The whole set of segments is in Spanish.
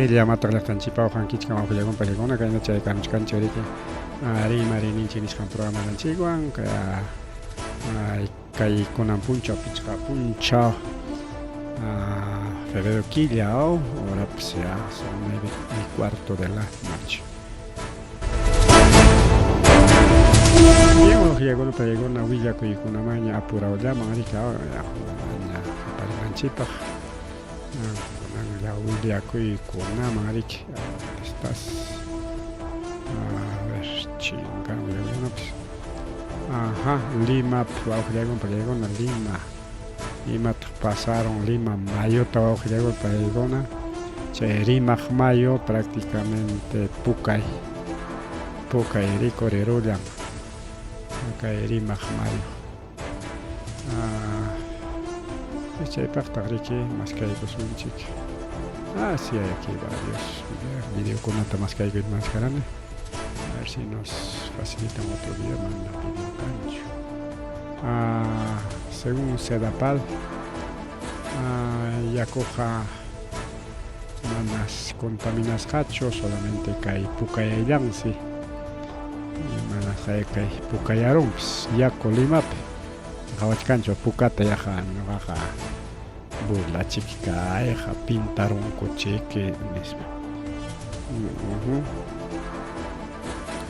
qillamata llaqtanchikpa ujankichka mawk'illawan palikuna kayna chay kanchkanchik riki rima rininchik nisqan programananchikwan kay kunan puncha pichqa puncha febrero quilla hora pues ya son 9:15 de la noche. Bien, llegó para llegar una villa que con una maña apurado ya marica ya maña para manchipa con ya villa que con una marica estás a ver chinga pues ajá Lima para llegar una Lima pasaron Lima mayo trabajo llegó para llegar Lima mayo prácticamente Pucay rico Rerulla Kairi Mahmayo. Chay Pachtariki, Mascaico Sunchik. Sí, hay aquí varios videos con una Tamascaico y más grande. A ver si nos facilitan otro video, manda video cancho. Según Sedapal, ya coja manas contaminas hacho, solamente cae Pucayayansi. Kay Pucayarumps ya Colimap Hawachkancho Pucata yaja baja burla chica eja pintar un coche que mismo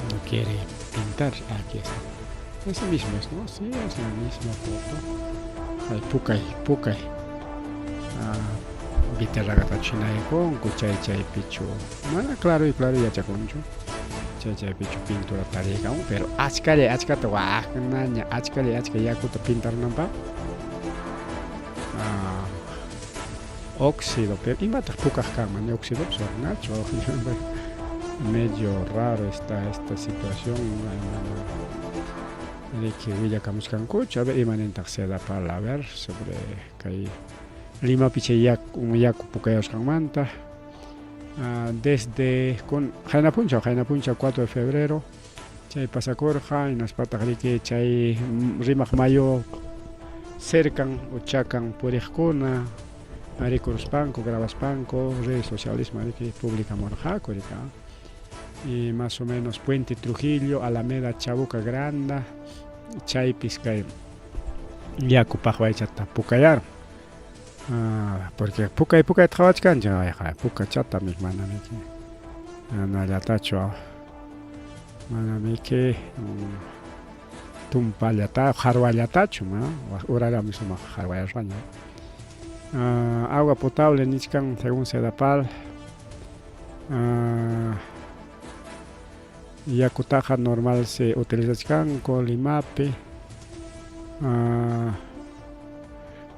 no quiere pintar aquí está ese mismo es no sí es la misma foto hay Pucay Viterra gata china con cuchay chay pichu mana claro ya chaconcho chay pichu pintura tariga pero achkale achkata waqnaña achkale yakuta pintar nampa óxido pero imata pukaq kanman óxido nacho medio raro está esta situación de que Villacamuzcancucho a ver imanentaq Sedapal a ver sobre kay Lima piche yaku Pucayosqanmanta desde con Jaina Puncha 4 de febrero chay pasakurja y nas pataqriki chay rimaq mayo cercan uchakan puriqkuna arikuruspanku grabaspanku redes sociales mariki publicamurqaku rika y más o menos Puente Trujillo Alameda Chabuca Granda chaypis kay yakupaq waychata Pucayar porque Pucay trabachkancha Pucay chata mi manamiki nallatacho manamiki tumpallata harwallatacho urarami sumaq harwayarraña agua potable nichkan según Sedapal yakutaqa normal se utilizachkanku Limapi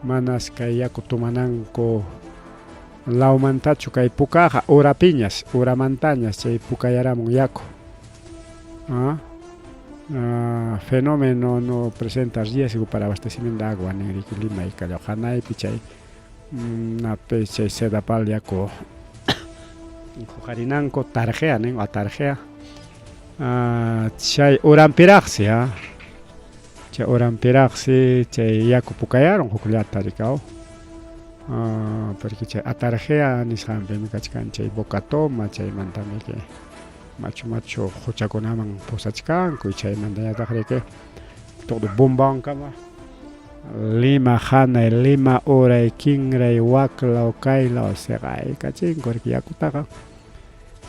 manas kay yaku tumananku lawmantachu kay pukaqa uramantañas chay Pucayaramun yaku fenómeno no presenta riesgo para abastecimiento de agua en Lima y Callao-Hanaypi chay nape chay Sedapal yaku huqarinanku tarjea chay urampiraqsi chay urampiraqsi chay yaku Pucayaron hukllata rikao porque chay atarjea nisqanpimi kachkan chay Bocatoma chaymantami machu huchakunaman pusachkanku y chaymantallata riki todo Bombankama Lima Hanay Lima Uray Kinray Waclaw Kaylaw seqay kachinku riki yakutaqa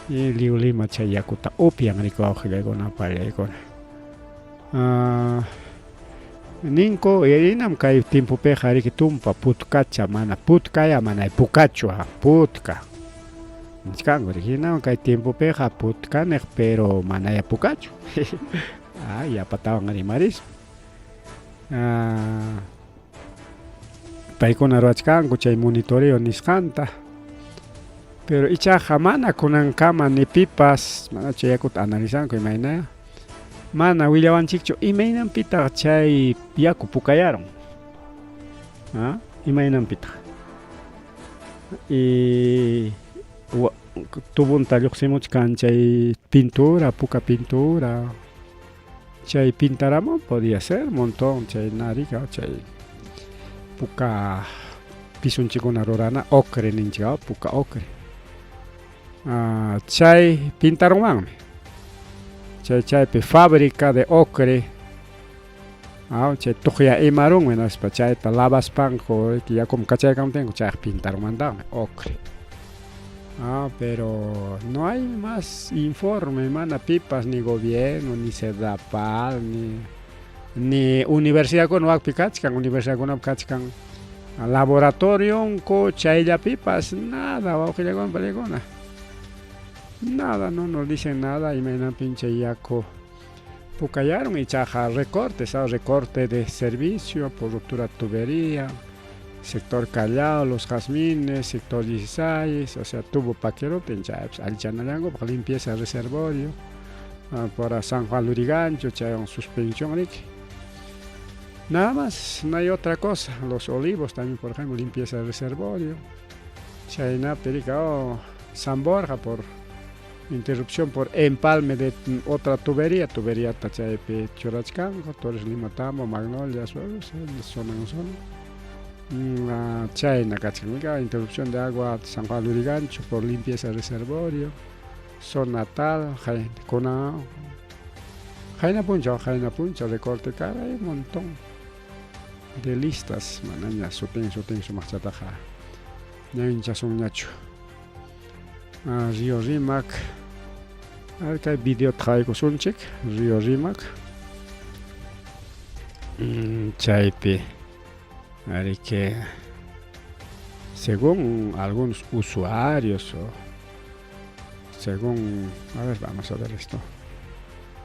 y liu Lima chay yakuta upian rikuwawqillaykuna pallaykuna ninko irinam kay timpupiqa riki tumpa putkacha mana putkaya mana pukachu putka nichkanku riki hinawan kay timpupiqa putkanej pero manaya pukachu yapatawan rimaris paykuna ruwachkanku chay monitoreo nisqanta pero ichaqa mana kunankama ni pipas mana chay yakuta analizanku imaynaya mana willawanchikchu imaynanpitaq chay yaku Pucayaron imaynanpitaq y tubunta lluqsimuchkan chay pintura puka pintura chay pintaramun podía ser montón chay narika chay puka pisunchikuna rurana ocre ninchika puka ocre chay pintaronmanmi chaypi fábrica de ocre chay tuqya imarunmi naspa chayta lavaspanko yakum kachaykamtenko chay pintaronmantami ocre. Pero no hay más informe, mana pipas ni gobierno, ni Sedapal, ni universidad con universidad con laboratorio con chaylla pipas, nada, nada, no nos dicen nada y me pinche yaco pucayaron y chaja recortes, recorte de servicio por ruptura de tubería. Sector Callao, Los Jazmines, sector 16, o sea, tuvo paquero, al Chanalango, para limpieza del reservorio, para San Juan Lurigancho, en suspensión, nada más, no hay otra cosa. Los Olivos también, por ejemplo, limpieza del reservorio, Chayna, Perica, San Borja, por interrupción por empalme de otra tubería Tachaype, Chorachcanco, Torres Limatamo, Magnolia, zona. Chayna Cachamica, interrupción de agua San Juan Lurigancho por limpieza del reservorio, zona natal, Jaina Puncha, recorte cara, hay un montón de listas, manaña, suten su machataja, ña son ñacho. Río Rimac, acá hay video traigo sunchik, Río Rimac, chaype. Que según algunos usuarios según, vamos a ver esto,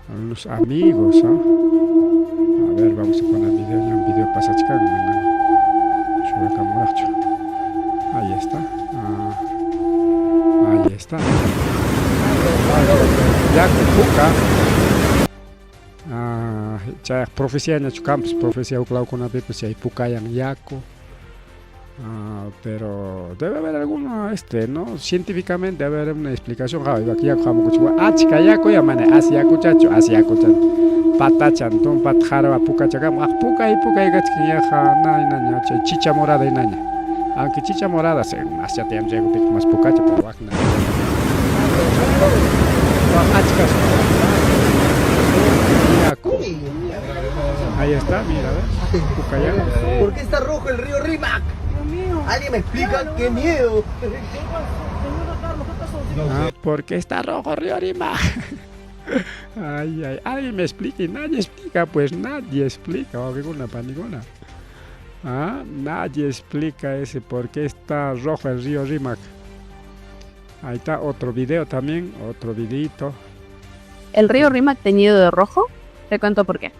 algunos amigos, vamos a poner un video pasachcan, ahí está, ya puca, profecía en el campus, profecía uclau con ape, pues hay puca yang yaco, pero debe haber alguna, ¿no? Científicamente debe haber una explicación. Aquí ya cojamos cuchua, chica yaco ya mane, asiaco chacho, patachan, ton patjara puca chacam, puca y gachkin ya na chicha morada y naña, aunque chicha morada se hacia te llego más pucacha, pero wagna. Ahí está, mira, ¿ves? ¿Por qué está rojo el río Rímac? ¿Alguien me explica? ¡Qué miedo! ¿Por qué está rojo el río Rímac? Alguien me explica y nadie explica, pues nadie explica, panicona. Nadie explica ese por qué está rojo el río Rímac. Ahí está otro video también, otro videito. ¿El río Rímac teñido de rojo? Te cuento por qué.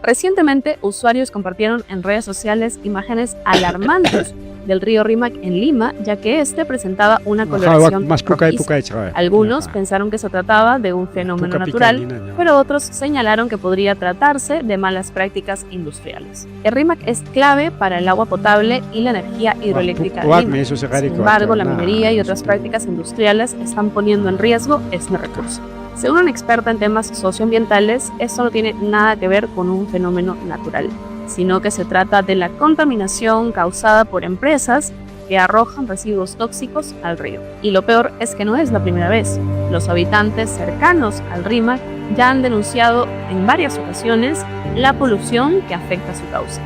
Recientemente, usuarios compartieron en redes sociales imágenes alarmantes del río Rímac en Lima, ya que este presentaba una coloración rojiza. Algunos pensaron que se trataba de un fenómeno natural, pero otros señalaron que podría tratarse de malas prácticas industriales. El Rímac es clave para el agua potable y la energía hidroeléctrica de Lima. Sin embargo, la minería y otras prácticas industriales están poniendo en riesgo este recurso. Según una experta en temas socioambientales, esto no tiene nada que ver con un fenómeno natural, sino que se trata de la contaminación causada por empresas que arrojan residuos tóxicos al río. Y lo peor es que no es la primera vez. Los habitantes cercanos al Rímac ya han denunciado en varias ocasiones la polución que afecta a su cauce.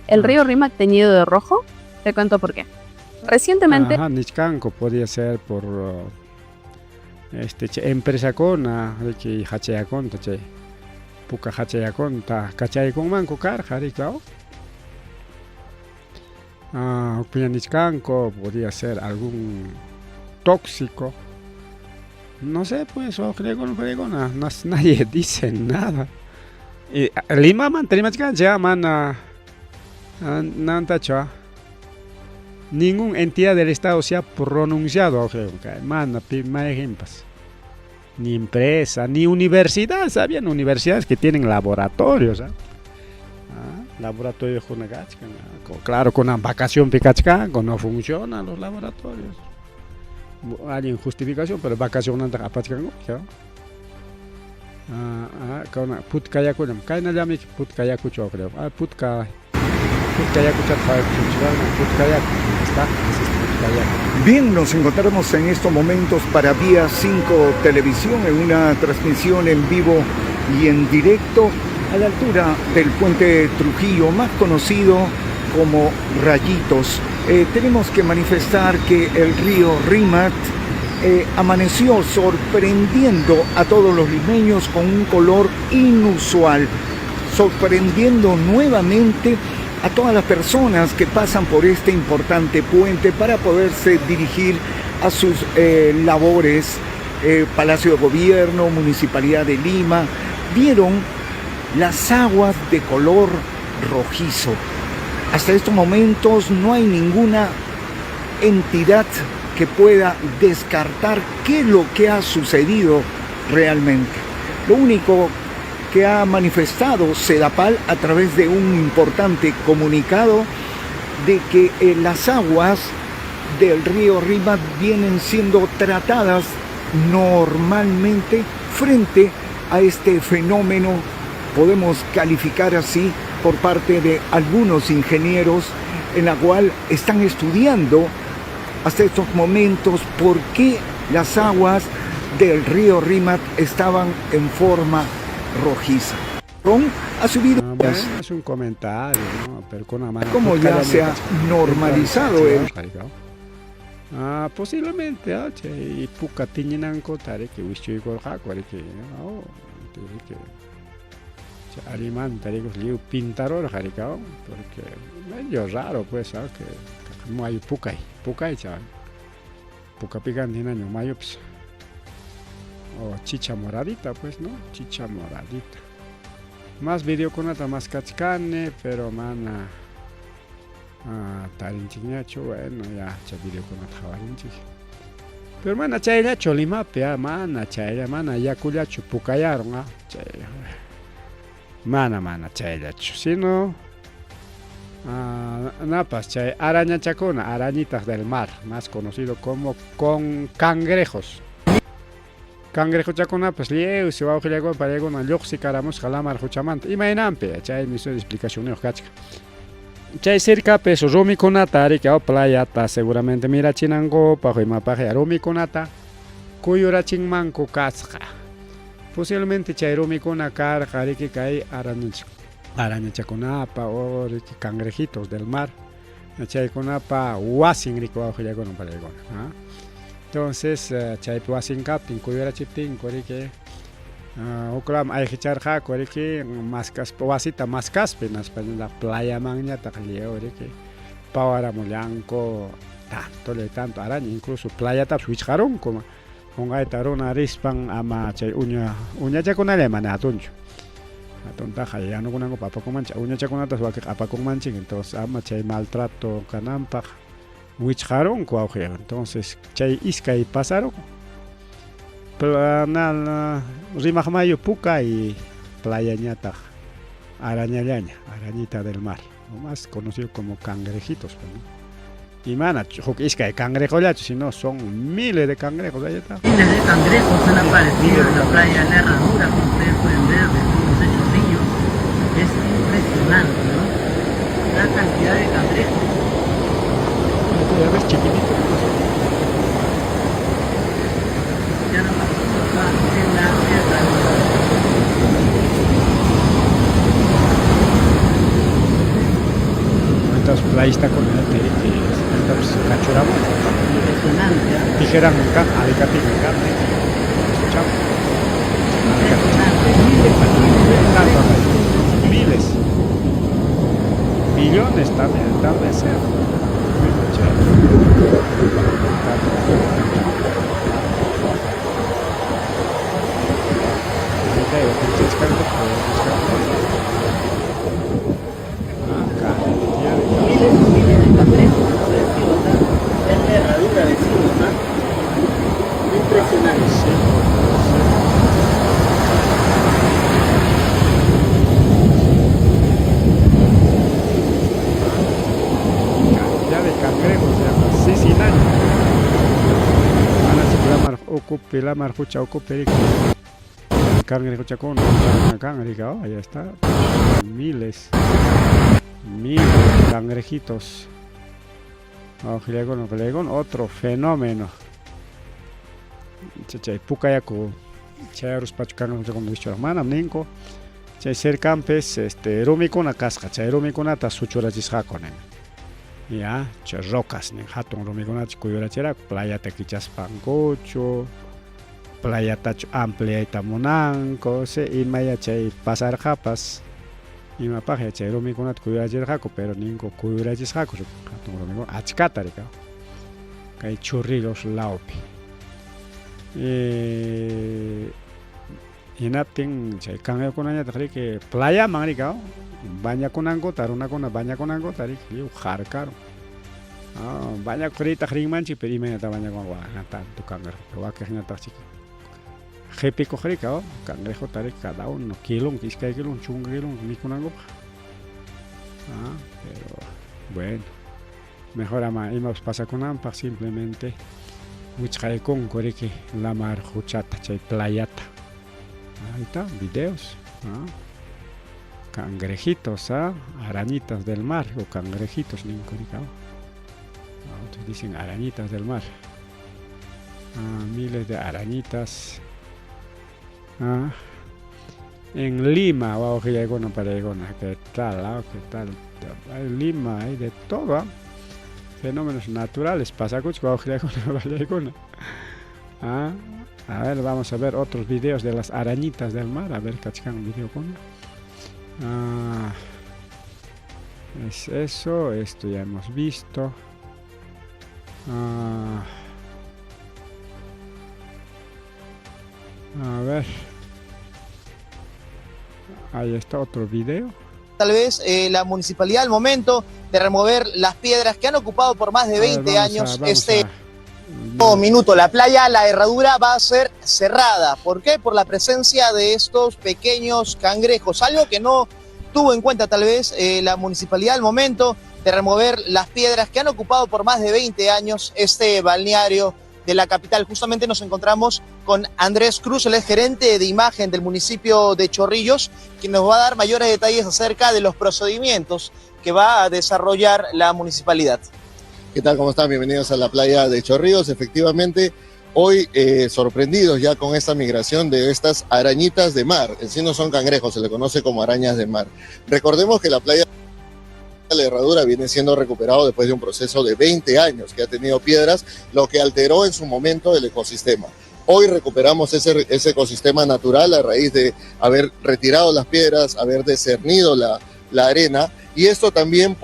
¿El río Rímac teñido de rojo? Te cuento por qué. Recientemente... Nichcanco podría ser por... empresa cona que hachayacon chay puka hachayacon ta cachay con manco carjari claro. Pianiscanco podría ser algún tóxico, no sé, pues nadie dice nada. Y Lima mantenimiento ya mana nantacha. Ninguna entidad del Estado se ha pronunciado, ni empresa, ni universidad. Habían universidades que tienen laboratorios. Laboratorio de claro, con una vacación picachca, no funcionan los laboratorios. Hay justificación, pero vacación no apachcan. Putkayaku, kaina llami putkayaku creo. Putkayaku chat está. Bien, nos encontramos en estos momentos para Vía 5 Televisión en una transmisión en vivo y en directo a la altura del puente Trujillo, más conocido como Rayitos. Tenemos que manifestar que el río Rímac amaneció sorprendiendo a todos los limeños con un color inusual, sorprendiendo nuevamente a todas las personas que pasan por este importante puente para poderse dirigir a sus labores. Palacio de Gobierno, Municipalidad de Lima, vieron las aguas de color rojizo. Hasta estos momentos no hay ninguna entidad que pueda descartar qué es lo que ha sucedido realmente. Lo único que ha manifestado Sedapal a través de un importante comunicado de que las aguas del río Rímac vienen siendo tratadas normalmente frente a este fenómeno, podemos calificar así, por parte de algunos ingenieros, en la cual están estudiando hasta estos momentos por qué las aguas del río Rímac estaban en forma rojiza. Ron ha subido Bueno, es un comentario, ¿no? Pero con una mano como ya se ha normalizado posiblemente y puka tiñinanko tare que wichu ko hakwari que alimán tare que liu pintaror jaricao porque medio raro pues que no hay pukai chaval puka picantina no mayo pues o chicha moradita pues no chicha moradita más video con nata más cachcane pero mana tarinchignacho bueno ya cha video con nata jawarinchig pero mana chaylacho limape mana chayla mana yakullacho pukayaron mana chaylacho sino napas chay araña chacona arañitas del mar más conocido como con cangrejos. Cangrejo chacona pues lieu se va a girar para llegar a Yoxi Caramos Jalamar Juchamanta. Imaginampe, chay mi explicación de Ojachka. Chay cerca peso Romi Conata, que a playa ta seguramente mira chinango, pajo y mapaje Romi Conata, Cuyura Chingmanco Casca. Posiblemente chay Romi Conacar, que cae araña chaconapa o cangrejitos del mar. Chay conapa Wasing rico a girar con un palegón. Entonces, chay puasin captin, cuyera chiptin, que oklam ay hicharja, que mascas, wasita mascas, penas para la playa magna, tajaleo, que pawara molanco, tanto araña, incluso playa tap switcharon, como un gaitarona rispan ama chay uña chacona alemana atuncho. Atontaja, ya no conozco papa con mancha, uña chacona tas va que papa con manching, entonces ama chay maltrato canampa. Wicharon cuauje, entonces chay iskay pasaron planal rimajmayo puka y playa ñata arañita del mar, más conocido como cangrejitos, ¿no? Y mana iskay cangrejo ya, si no son miles de cangrejos allá está. Miles de cangrejos han aparecido en la playa de la Herradura, como ustedes pueden ver, de todos esos ríos. Es impresionante, ¿no? La cantidad de cangrejos. Ya ves chiquitito. Ya no pasa en la tierra. Entonces ahí está con el cachoramo. Impresionante. Dijeran alicate y carne. Escuchamos. Miles. Millones también, tal vez sea. Miles y miles de cangrejos aparecidos en la Herradura, vecinos, ¿no? Impresionante. Ya de cangrejos, ya sí, sin año. Ahora si la marjucha ocupe cangrejo chacón, cangrejo, ahí está. Miles de cangrejitos. otro fenómeno. Chay Pucayaco, Chayarus Pachucano, como dicho hermana, Ninco, Chay Cercampes, Rumicuna Casca, Chay Rumicuna, Tasuchura Chishaconen. Ya, Chay Rocas, Hatton Rumicuna, Cuyura Chera, Playa Tequichas Pancocho, Playa Tacho Amplia y Tamonanco, y Maya Chay Pasar Japas. Y me paje chay Rumicuna, Cuyura Cheraco, pero Ninco Cuyura Chishaco, Hatton Rumicuna, Achcatarica, Cay Churrilos Laupi. Inating chay kangyo kunanya tari que playa mangrika baña kunango taruna kuna baña kunango tari que harkaro baña kurita hringmanchi perimena ta baña con ta tu cangrejo wa que hina ta chiqui jepi cohrika cangrejo tari cada uno kilon kiskai kilon chungilon ni kunango pero bueno mejor ama imos pasa kunan pa simplemente Wichai con coreke la mar huchata chay playata. Ahí está, videos. Cangrejitos, arañitas del mar o cangrejitos ni otros dicen arañitas del mar. Miles de arañitas. En Lima, vamos que llegó una paregona, ¿qué tal? ¿Qué tal? En Lima hay de todo. Fenómenos naturales, pasa a ver, vamos a ver otros videos de las arañitas del mar, a ver, cachcan un video con es eso, esto ya hemos visto. A ver, ahí está otro video. Tal vez la municipalidad al momento de remover las piedras que han ocupado por más de 20 años minuto. La playa La Herradura va a ser cerrada. ¿Por qué? Por la presencia de estos pequeños cangrejos. Algo que no tuvo en cuenta tal vez la municipalidad al momento de remover las piedras que han ocupado por más de 20 años este balneario de la capital. Justamente nos encontramos con Andrés Cruz, el gerente de imagen del municipio de Chorrillos, quien nos va a dar mayores detalles acerca de los procedimientos que va a desarrollar la municipalidad. ¿Qué tal? ¿Cómo están? Bienvenidos a la playa de Chorrillos. Efectivamente, hoy sorprendidos ya con esta migración de estas arañitas de mar. En sí no son cangrejos, se le conoce como arañas de mar. Recordemos que la playa de La Herradura viene siendo recuperado después de un proceso de 20 años que ha tenido piedras, lo que alteró en su momento el ecosistema. Hoy recuperamos ese ecosistema natural a raíz de haber retirado las piedras, haber discernido la arena, y esto también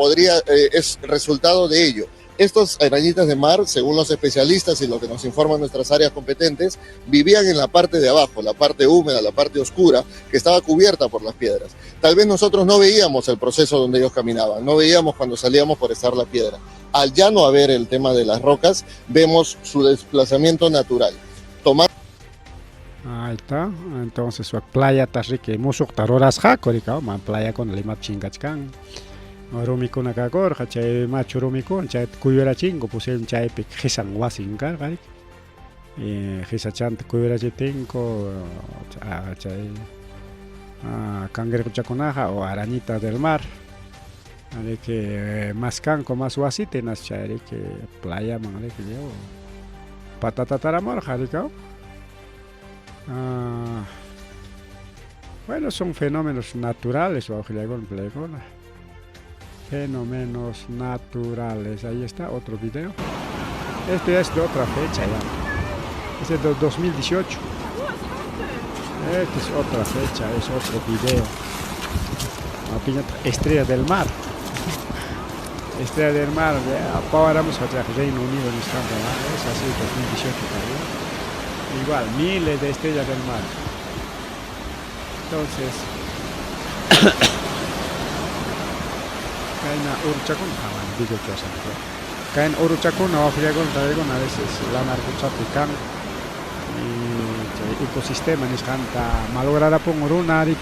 es resultado de ello. Estos arañitas de mar, según los especialistas y lo que nos informan nuestras áreas competentes, vivían en la parte de abajo, la parte húmeda, la parte oscura, que estaba cubierta por las piedras. Tal vez nosotros no veíamos el proceso donde ellos caminaban, no veíamos cuando salíamos por estar la piedra. Al ya no haber el tema de las rocas, vemos su desplazamiento natural. Ahí está, entonces su playa tasrique musuk taroras jacorika, playa con lima chingachkan. Rumikuna kakor, chay macho rumikun, chay kuyura chingo, pusieron chay pik hisan wasin garik. Hisachant kuyura chitinko, chay cangrejo chaconaja o arañita del mar. Así que más canco, más wasite, nas chay que playa, man, que yo patata taramor, jaricao. Bueno, son fenómenos naturales, fenómenos naturales. Ahí está otro video. Este es de otra fecha ya. Este es de 2018. Este es otra fecha, es otro video. Estrella del mar. Estrella del mar. Ahora vamos a Reino Unido en Estados Unidos. Es así, 2018 también. Igual, miles de estrellas del mar. Entonces, caen a Uruchacún, digo que caen Uruchacún, a veces la narcotrafican y ecosistema ni canta malograda por Uruna y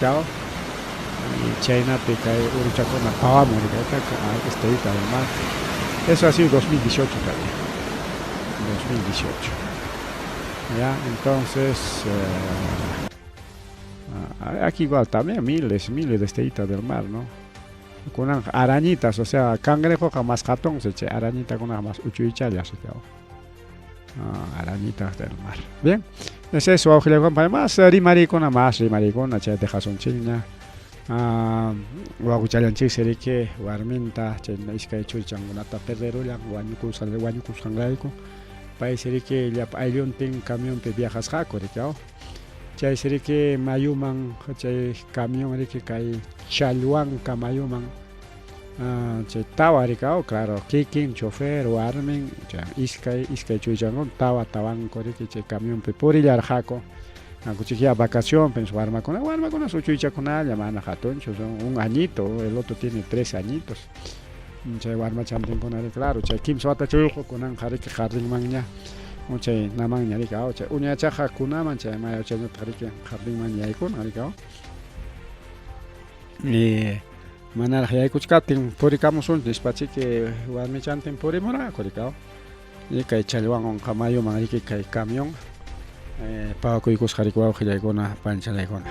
China pica Uruchacún, a estrellita del mar. Eso ha sido 2018 también. 2018. Ya, entonces aquí igual también miles de estrellitas del mar, ¿no? kunan arañitas, o sea, cangrejo más hatón, se arañita con más uchuychayas, arañitas del mar. Bien, es eso, más rimaricona, che dejas un chilna. Waguchalan chiseri que warminta, che iskay chuchangunata perderulan, wañukus hangrayku. Paiseri que ya ayllun tin camión pe viajas jaco, ricao. Chay seri que mayuman, chay camión rique kay chalhuanca mayuman. Chay tawa ricao, claro, kikin, chofer, warmin, iskay chuchangun, tawanco rique chay camión pe purillar jaco. Cuchiquia vacación, pensó warma con su chucha con ella, mana jatoncho, un añito, el otro tiene 3 añitos. Chay warma chantin con él, claro, chay kim suata chujo con an jarike jardín mangña, chay namang ñaricao, chay uña chaja kunaman, chay mayo chay jarike jardín mangña con aricao. Y manar hay kuchkatin, poricamos un despachi que warmi chantin porimora, coricao. Y kay chalwan on kamayo manrique kay camión. Para que los jaricos que llegan a pancha llegan.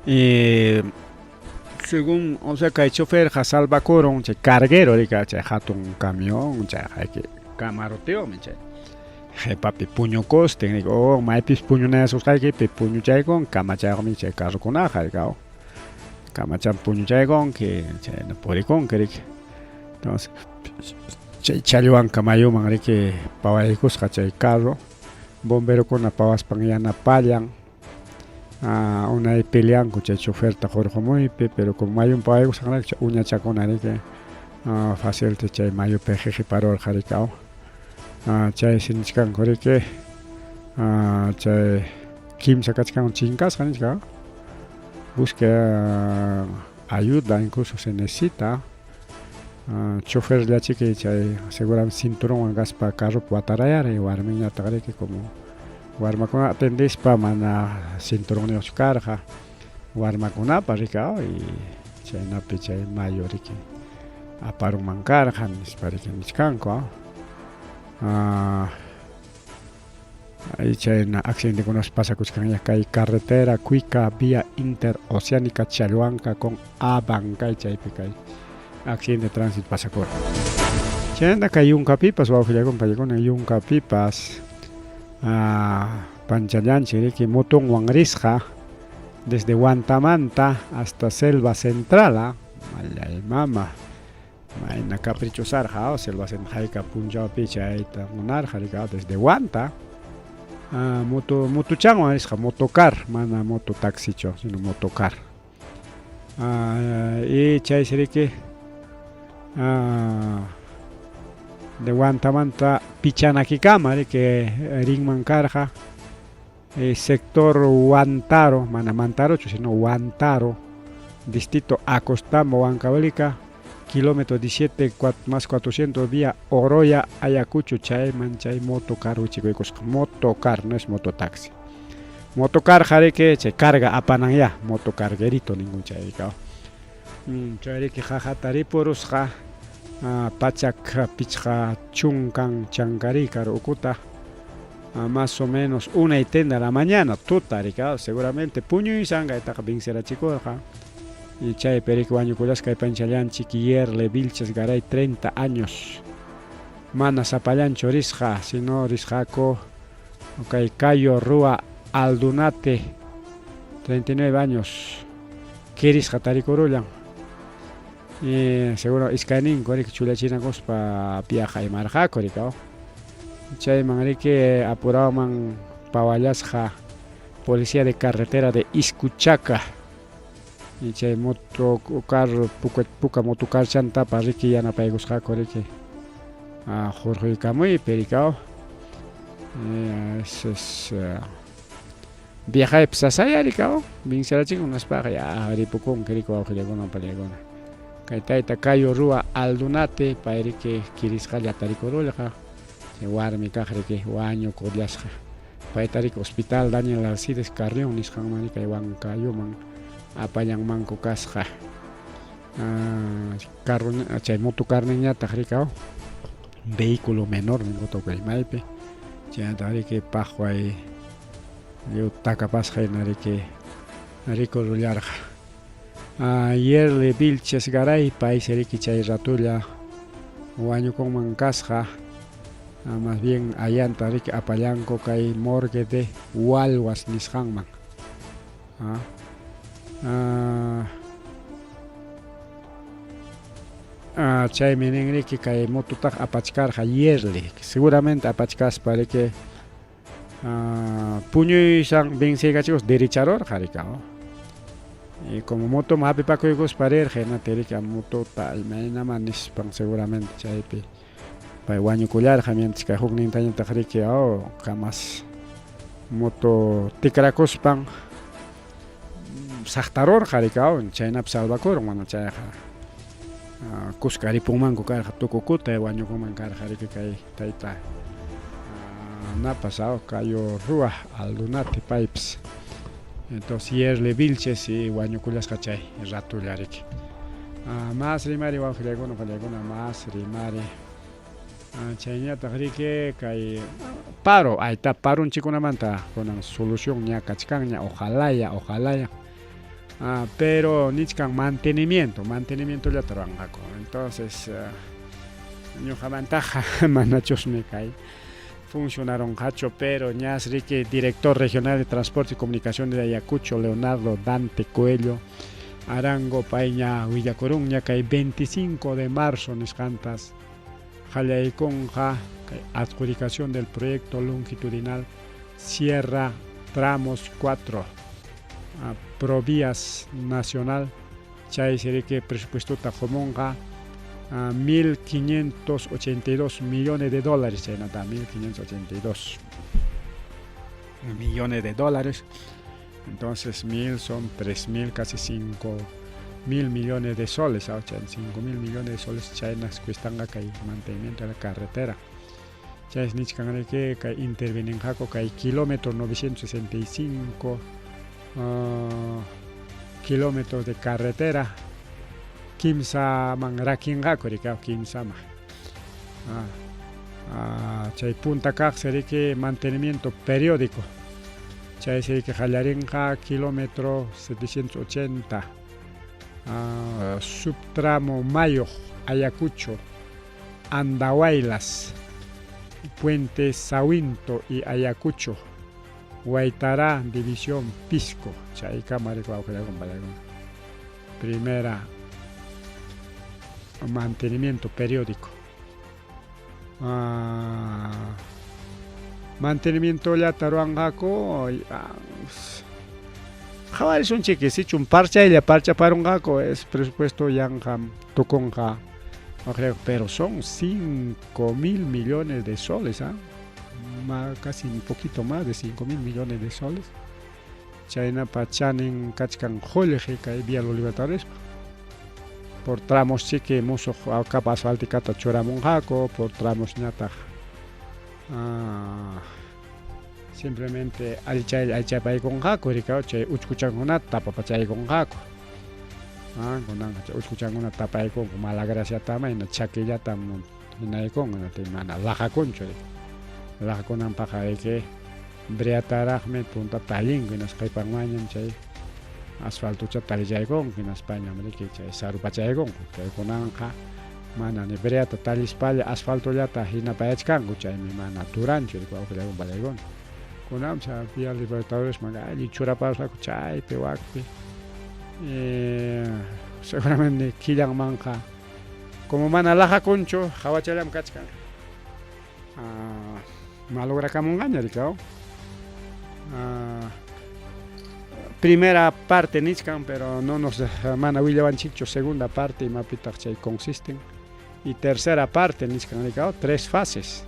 Y según, o sea, que el chofer salva coron, che carguero, diga, che un camión, che hay que camaroteo, me che. Papi puño coste, digo, oh, maipis puño na esos hay que puño chay con camacha mi che carro con aja, digo. Camacha puño chay con que che no puede con que entonces che chaluan camayo man que pawaikos chay carro, bombero con la pawas pangiana palyan. Una pelean con el chofer tajorjo muy pero como hay un país una chacona que fácil te chay mayo pejeje paro el jaricao chay sin chican corre que chay kim sacachkan chingas jaricao busque ayuda incluso se necesita chofer ya chique chay seguramente cinturón gas para carro puatarayar y warmiña tagare que como warma con atendis pa mana cinturón de carga warma con aparicao y chayna picha mayor que aparun mancarjan para que miscanco ahí chayna accidente con nos pasa que hay carretera cuica vía interoceánica Chalhuanca con Abanca y chaypicay accidente de tránsito pasa por chayna que yunca pipas o afiliado con yunca pipas Panchallanchi, que motón Wanrisja, desde Huantamanta hasta Selva Central, Malay Mama, Maina Caprichosar, Selva Central, Punjab, Picha, Munar, desde Huanta, Motuchan Wanrisja, motocar, mana mototaxicho, sino motocar. Y Chay Seriki, de Huantamanta Pichanakikama, que Ringman Carja, sector Huantaro, Manamantaro, sino Huantaro, distrito Acostamo, Huancavelica, kilómetro 17 más 400 vía Oroya, Ayacucho, Chay, Manchay, motocar, motocar, no es mototaxi. Motocar, jareque, se carga a Panaya, motocarguerito, ningún chay, Chareque, jajatariporus, Pachak Pichja Chunkan Changarikar Ukuta más o menos 1:30 de la mañana, tuta ricado, seguramente puño y sanga eta binsera chicoja y chay perico año culas que panchallan chiquiller le vilches garay 30 años mana zapallan chorisja sino risjaco okay Cayo Rúa Aldunate 39 años Kiris Jataricorulan seguro iskanin korik chulachina pa piaja y marja korikao chay manrique apurado man pawalasja policía de carretera de Iscuchaca y chay motocar puka motocar chanta pariki yana paigusja koriki Jorge Camuy pericao es viaja de psasaya ricao vinserachi con unas pagas ya ripukon keriko aujilegona palegona Kaitaita Cayo Rúa Aldunate, Paerique Kirisja Yataricoroleja, warmi kajriki wañu kullashqa paytarik hospital Daniel Alcides Carrión nisqanmani kay Huancayuman apallanmanku kasqa carro chay motocarniñataq rikaw vehículo menor ninguta maypi chayata riki paqway takapasqa riki rikurullarqa yerli Vilches Garay país riki chay ratulla wañukunman kasqa más bien allanta riki apallanku kay morgue de Walwas nisqanman chaymi nin riki kay motutaq apachkarqa yerli seguramente apachkaspa riki puñuysan vencegachikos derechadorqa rika y como moto mapipakuykuspa rirqinati riki motota imaynaman nispan seguramente chaypi pay wañukullarqa mientras kay huknintañataq riki kamas moto tikrakuspan saqtarorqa rika chaynapi salvakurun mana chayqa kuskaripunmanku karqa tukukuta wañukunman karqa riki kay tayta na pasado kayo ruah aldunati paypis entonces yerli Vilches y wañukullasqa chay ratulla riki mas rimari wawqillaykuna qallaykuna mas rimari chayñataq riki kay paro ayta parunchikkunamanta kunan solución ña kachkanña ojalaya pero nichkan mantenimiento llata ruwanqaku entonces ñuqamantaqa manachusmi kay funcionaronqachu pero ñas riki director regional de transporte y comunicación de Ayacucho Leonardo Dante Coelho Arango payña willakurunña kay 25 de marzo nisqantas qallaykunqa kay adjudicación del proyecto longitudinal Sierra Tramos 4 Provías Nacional chay riki presupuestuta qomunqa $1.582 millones chaynata 1.582 millones de dólares entonces 1.000 son 3.000 casi 5.000 millones de soles 5.000 millones de soles chaynas cuestan kay mantenimiento de la carretera chay nichkan riki kay intervenenqaku kay kilómetro 965 kilómetros de carretera kimsa man rakinqaku rika kimsama chay punta kaqsi riki mantenimiento periódico chay riki qallarinqa kilómetro 780 subtramo Mayo Ayacucho Andahuaylas Puente Sahuinto y Ayacucho Guaytará división Pisco chay kamariko primera mantenimiento periódico mantenimiento llata ruwanqaku qhawaris un chiquisichun parcha parunqaku es presupuesto yanqam tukunqa pero son 5.000 millones de soles casi un poquito más de 5.000 millones de soles chaynapa chanin kachkan qullqi kay vía Los Libertadores por tramos chiqui musuq capa asfalticata churamunqaku por tramos ñataq simplemente alchapaykunqaku rika chay uchkuchankunata tapapachaykunqaku kunanqa chay uchkuchankunata tapaykunku malagraciatama hina chakillata hinaykunqa mana laqakunchu laqakunanpaqa riki briataraqmi puntata allinku hinasqa qhipanmañan chay asfaltucha talillaykunku hinaspañam riki chay sarupachaykunku chaykunanqa mana ni briata talispalla asfaltullata hinapayachkanku chaymi mana turanchu riki wawqillaykuna pallaykuna kunam chay vía Libertadores alli churapasqaku chaypi wakpi seguramente killanmanqa como mana laqakunchu hawachallam kachkan malogracamungaña rikaw primera parte niscan pero no nos mana willawanchikchu segunda parte mapitaq chay consisten y tercera parte niscan rikaw 3 fases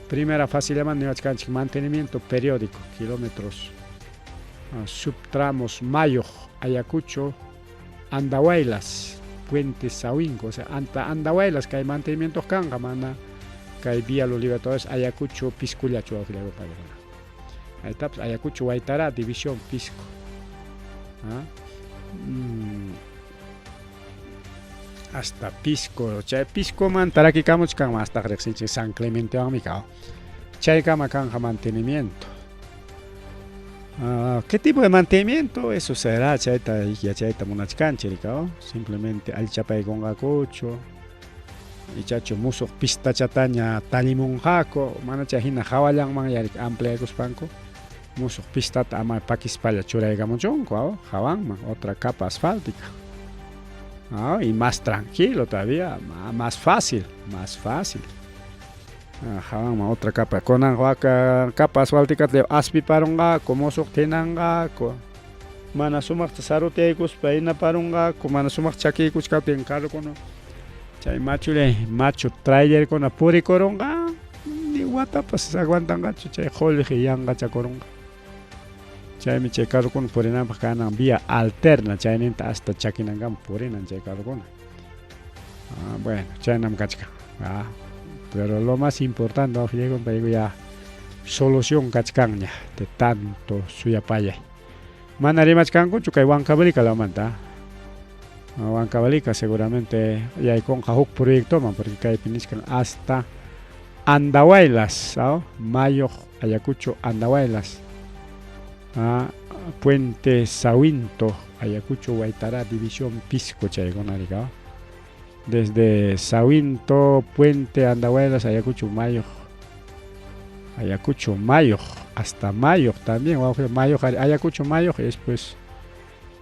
primera fase llaman niwachkanchik mantenimiento periódico kilómetros subtramos Mayo Ayacucho Andahuaylas Puente Sahuinco o sea Andahuaylas que hay mantenimiento kanqa mana kay vía los libertadores Ayacucho Piscullachu awjillayku payakuna. Ahí está, pues, Ayacucho Guaytara división Pisco. Hasta Pisco, chay Pisco man taraki kamuch kan hasta rexinche San Clemente amicao. Chay kama kanja mantenimiento. ¿Qué tipo de mantenimiento? Eso será chaita y chaita monachcanchericao. Simplemente al chapay con gacocho. Y chacho muso pista chataña talimunjaco. Mana chajina jawalang mang yarik amplia cuspanco. Muso pista ama paquispalla churaigamochonco, jawang man otra capa asfáltica. Y más tranquilo todavía, más fácil. Otra capa. Con capa asfáltica de aspi parunga, como tenanga, mana sumak sarutekus paina parunga, mana sumak chakikus katen carro con chay macho trailer con apuri coronga, ni guata pues aguantan gacho chay holji yanga chacoronga. Chay mi chay carro con purina pakana vía alterna chay nenta hasta chakinangam purina chay carro con. Bueno, chay nam kachka. Pero lo más importante es ya solución kachkanya de tanto suyapaya. Manari machkango chukay Huancavelica la manta. Huancavelica seguramente ya hay con jahuk proyecto man porque kay piniscan hasta Andahuaylas, Mayo Ayacucho Andahuaylas. Puente Sahuinto Ayacucho Guaytara división Pisco chay gonarica. Desde Sahuinto, Puente, Andahuaylas, Ayacucho, Mayo. Ayacucho, Mayo. Hasta Mayo también. Mayo, Ayacucho, Mayo. Y después.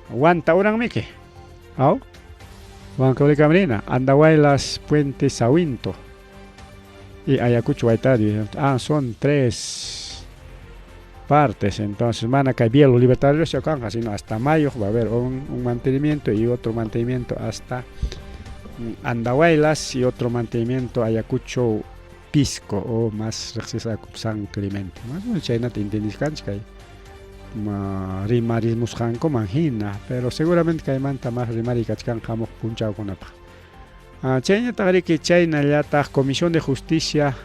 Aguanta, orang mike. Huancavelica Marina. Andahuaylas, Puente, Sahuinto. Y Ayacucho, Guaytara. Son 3 partes. Entonces, van a caer bien los libertarios. Sino hasta Mayo va a haber un mantenimiento y otro mantenimiento hasta Andahuaylas y otro mantenimiento Ayacucho Pisco o más San Clemente. Más China te entiendes que rimarismus hanko manjina, pero seguramente que hay manta más rimari kachkan jamok punchao con apa. China tagari que China ya ta Comisión de Justicia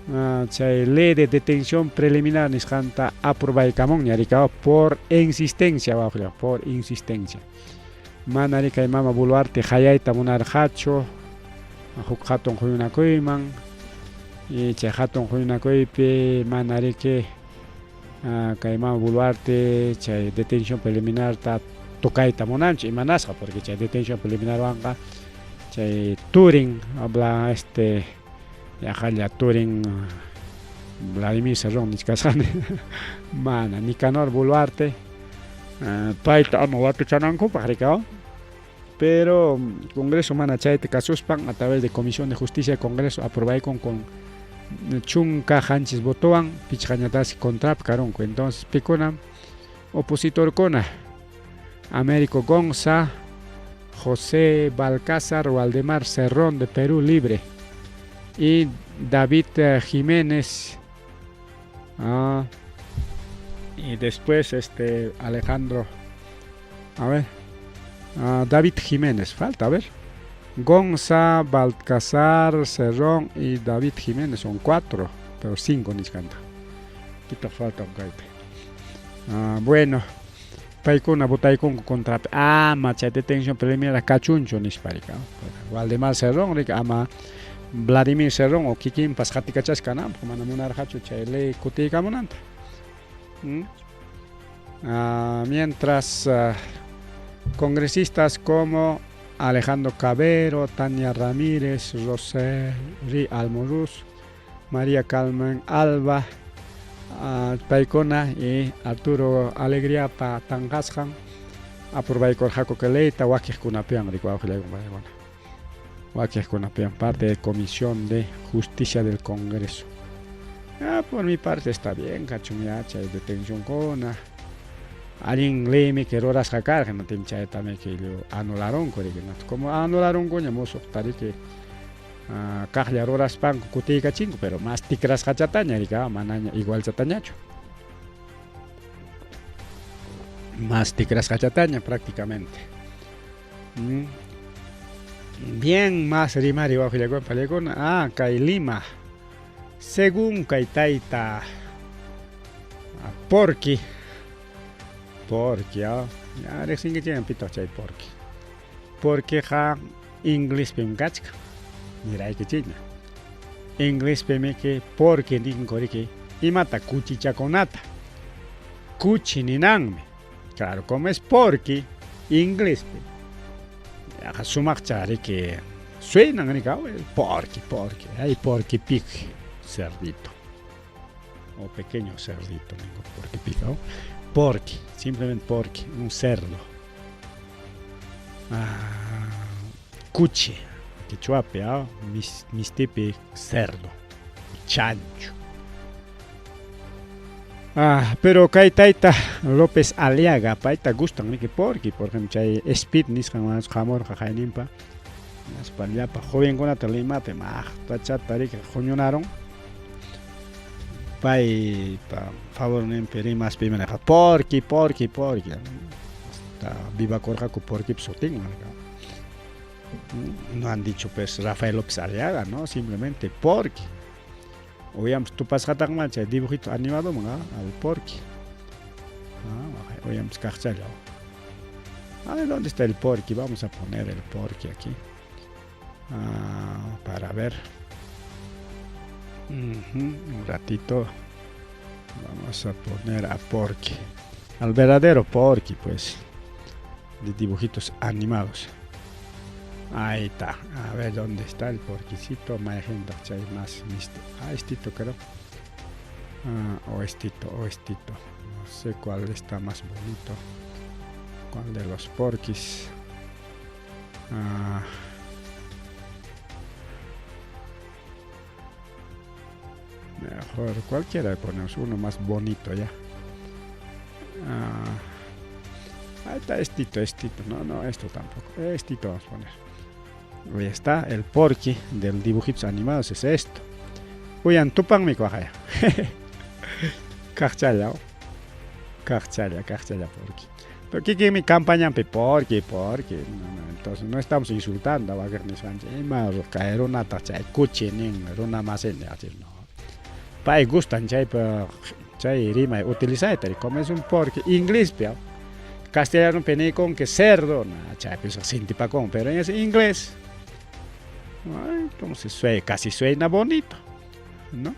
ley de detención preliminar nisjanta aprobay kamon yarikao por insistencia por insistencia. Manari kay mama buluarte hayayta munar hacho huk hatun huyunakoyman y chay hatun huyunakoypi manari que kay mama buluarte chay detención preliminar ta tokayta munancho imanasqa porque chay detención preliminar wanqa chay Turing habla yajalla Turing Vladimir Cerrón nichkasqani mana Nicanor Boluarte paita anuarte chananco pajaricao. Pero Congreso Manachaite Casuspan a través de Comisión de Justicia de Congreso aprobay con chunca hanchis botoan pichcañatasi contrap caronco. Entonces picona opositor cona Américo Gonza, José Balcázar, Waldemar Cerrón de Perú Libre y David Jiménez. Y después Alejandro, David Jiménez, falta, a ver. Gonza, Balcázar, Cerrón y David Jiménez, son 4, pero 5 ni canta. Quita falta un gaite. Bueno, paikuna botaikun contra macha detención preliminar cachuncho ni sparica. Waldemar Cerrón, ama Vladimir Cerrón o Kikin Pasjatica Chascanam, como Namunar Hacho Chile Kutika Monanta. Mientras congresistas como Alejandro Cabero, Tania Ramírez, Rosé Almoruz, María Carmen Alba, Paicona y Arturo Alegría pa Tangasjan, aprobay con Jaco Keleita, Wakis Kunapian, Wakis Kunapian, parte de Comisión de Justicia del Congreso. Por mi parte está bien, cachumiacha y detención con alguien leme que horas sacar que no te hincha también que lo anularon como anularon coña mozo tari que cajla horas pan cutica chingo pero más ticras cachataña y manaña igual chatañacho más ticras cachataña prácticamente Bien, más rimari wajilakuna palekuna. Kay Lima. Según kay tayta Porky. Porky, ya recién que pito chay Porky. Porque ja inglés pem kachka. Mira que chiña. Inglés pem que porque dinkori que imata cuchichaconata. Cuchininanme. Claro, como es Porky, inglés pem. Ya sumak chari que suenan ni cao, Porky. Hay Porky Pig, cerdito. O pequeño cerdito, Porky Pig, ¿no? Porky, simplemente Porky, un cerdo. Cuche, quichuape, mistipe, cerdo, chancho. Pero Kaitaita López Aliaga, paita gustan que Porky, por ejemplo, chay speed niscan más jamor jajainimpa. Las paliapa joven con la telimate, tachatari que joñonaron. Pai favor no imperi más primera Porky. Hasta viva corja con Porky psotín. No han dicho pues Rafael López Aliaga, no, simplemente Porky. Oyamos tu pasjata mancha dibujito animado al Porky. Oyamos cachalo. A ver dónde está el Porky, vamos a poner el Porky aquí. Para ver. Un ratito vamos a poner a Porky, al verdadero Porky, pues, de dibujitos animados. Ahí está, a ver dónde está el Porkycito, más estito creo, o estito, no sé cuál está más bonito, cuál de los Porkys. Mejor cualquiera ponemos uno más bonito ya. Ahí está estito. No, esto tampoco. Estito vamos a poner. Ahí está el Porky del dibujitos animados, es esto. Uyan tupan mi cuajaya. Cachalla Porky. Pero aquí mi campaña Porky. Entonces no estamos insultando a Wagner Sánchez. Caer una tacha de cuchinin, una más en no. Pai gustan chay rima utilizar como es un Porky inglés, pero castellano pene con que cerdo, chay pues sinti pa con, pero en inglés. Entonces casi suena bonito, ¿no?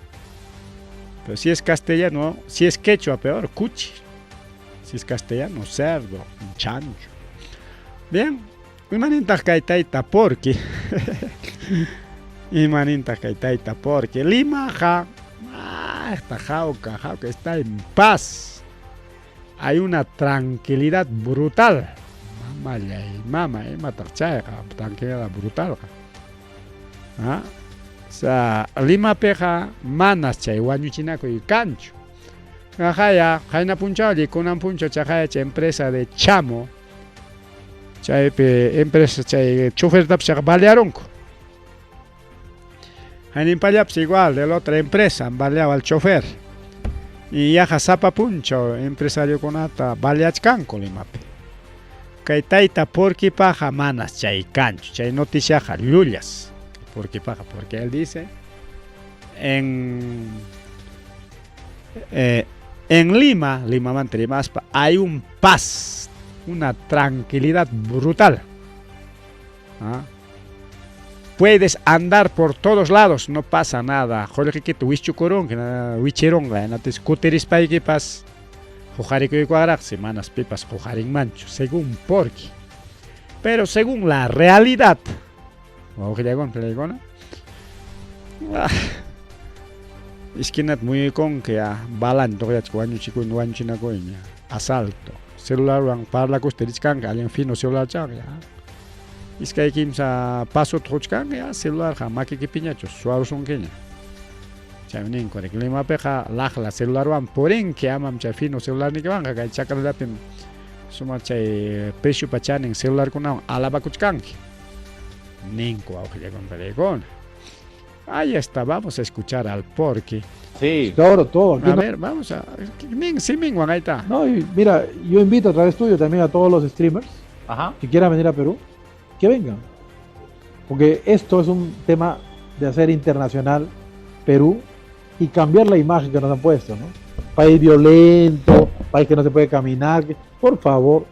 Pero si es castellano, si es quechua peor, cuchi. Si es castellano, cerdo, chancho. Bien, imaninta kaitaita Porky. Imaninta kaitaita Porky. Lima ja. Esta Jauca está en paz. Hay una tranquilidad brutal. Tranquilidad brutal. O sea, Lima peja manas chay guañuchinaco y cancho. Jaya, jaina punchali con un puncho chajaya empresa de chamo. Chay empresa chay chofer tapchak balearonco. En Payapsi igual, de la otra empresa, baleaba al chofer. Y ya zapa puncho, empresario con ata, baleachcanco limape. Kaitaita Porky paja manas chay cancho, chay noticiaja lullas. Porky paja, porque él dice en Lima Mantrimaspa, hay un paz, una tranquilidad brutal. Puedes andar por todos lados, no pasa nada. Jorge que tu wichucorón, que nada wicheronga, no te scuteris pa que pas. Jojarico y cuadra, semanas pipas, jojarin mancho, según Porky. Pero según la realidad, es que no es muy con que balan todo ya cuando chico no van china coña asalto celular van para la costeris can alguien fino celular ya. Es que hay que paso trochkan ya celular jamás que piñacho suaros son queña. Chavenin con el clima peja la celular van por en que amam chafino celular ni que van que chacar la pen suma chay precio pachan en celular con alaba kuchkan. Ninco auge con pelegón. Ahí está, vamos a escuchar al Porky. Sí, todo. A ver, vamos a. Sí, Minguan, ahí está. No, y mira, yo invito a través tuyo también a todos los streamers Ajá. que quieran venir a Perú, que vengan. porque esto es un tema de hacer internacional Perú y cambiar la imagen que nos han puesto, ¿no? País violento, país que no se puede caminar. Por favor,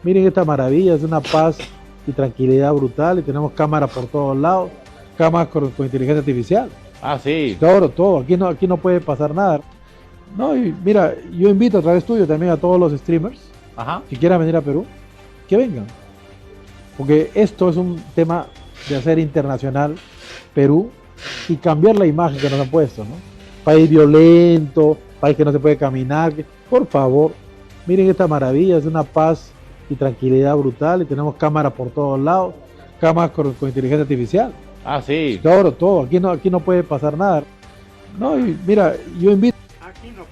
miren esta maravilla, es una paz y tranquilidad brutal y tenemos cámaras por todos lados, cámaras con inteligencia artificial. Ah, sí. Todo, aquí no puede pasar nada. No, y mira, yo invito a través tuyo también a todos los streamers Ajá. que quieran venir a Perú, que vengan. Porque esto es un tema de hacer internacional Perú y cambiar la imagen que nos han puesto, ¿no? País violento, país que no se puede caminar. Por favor, miren esta maravilla, es una paz y tranquilidad brutal y tenemos cámaras por todos lados, cámaras con inteligencia artificial. Ah, sí. Todo, aquí no puede pasar nada. No, y mira, yo invito. Aquí no.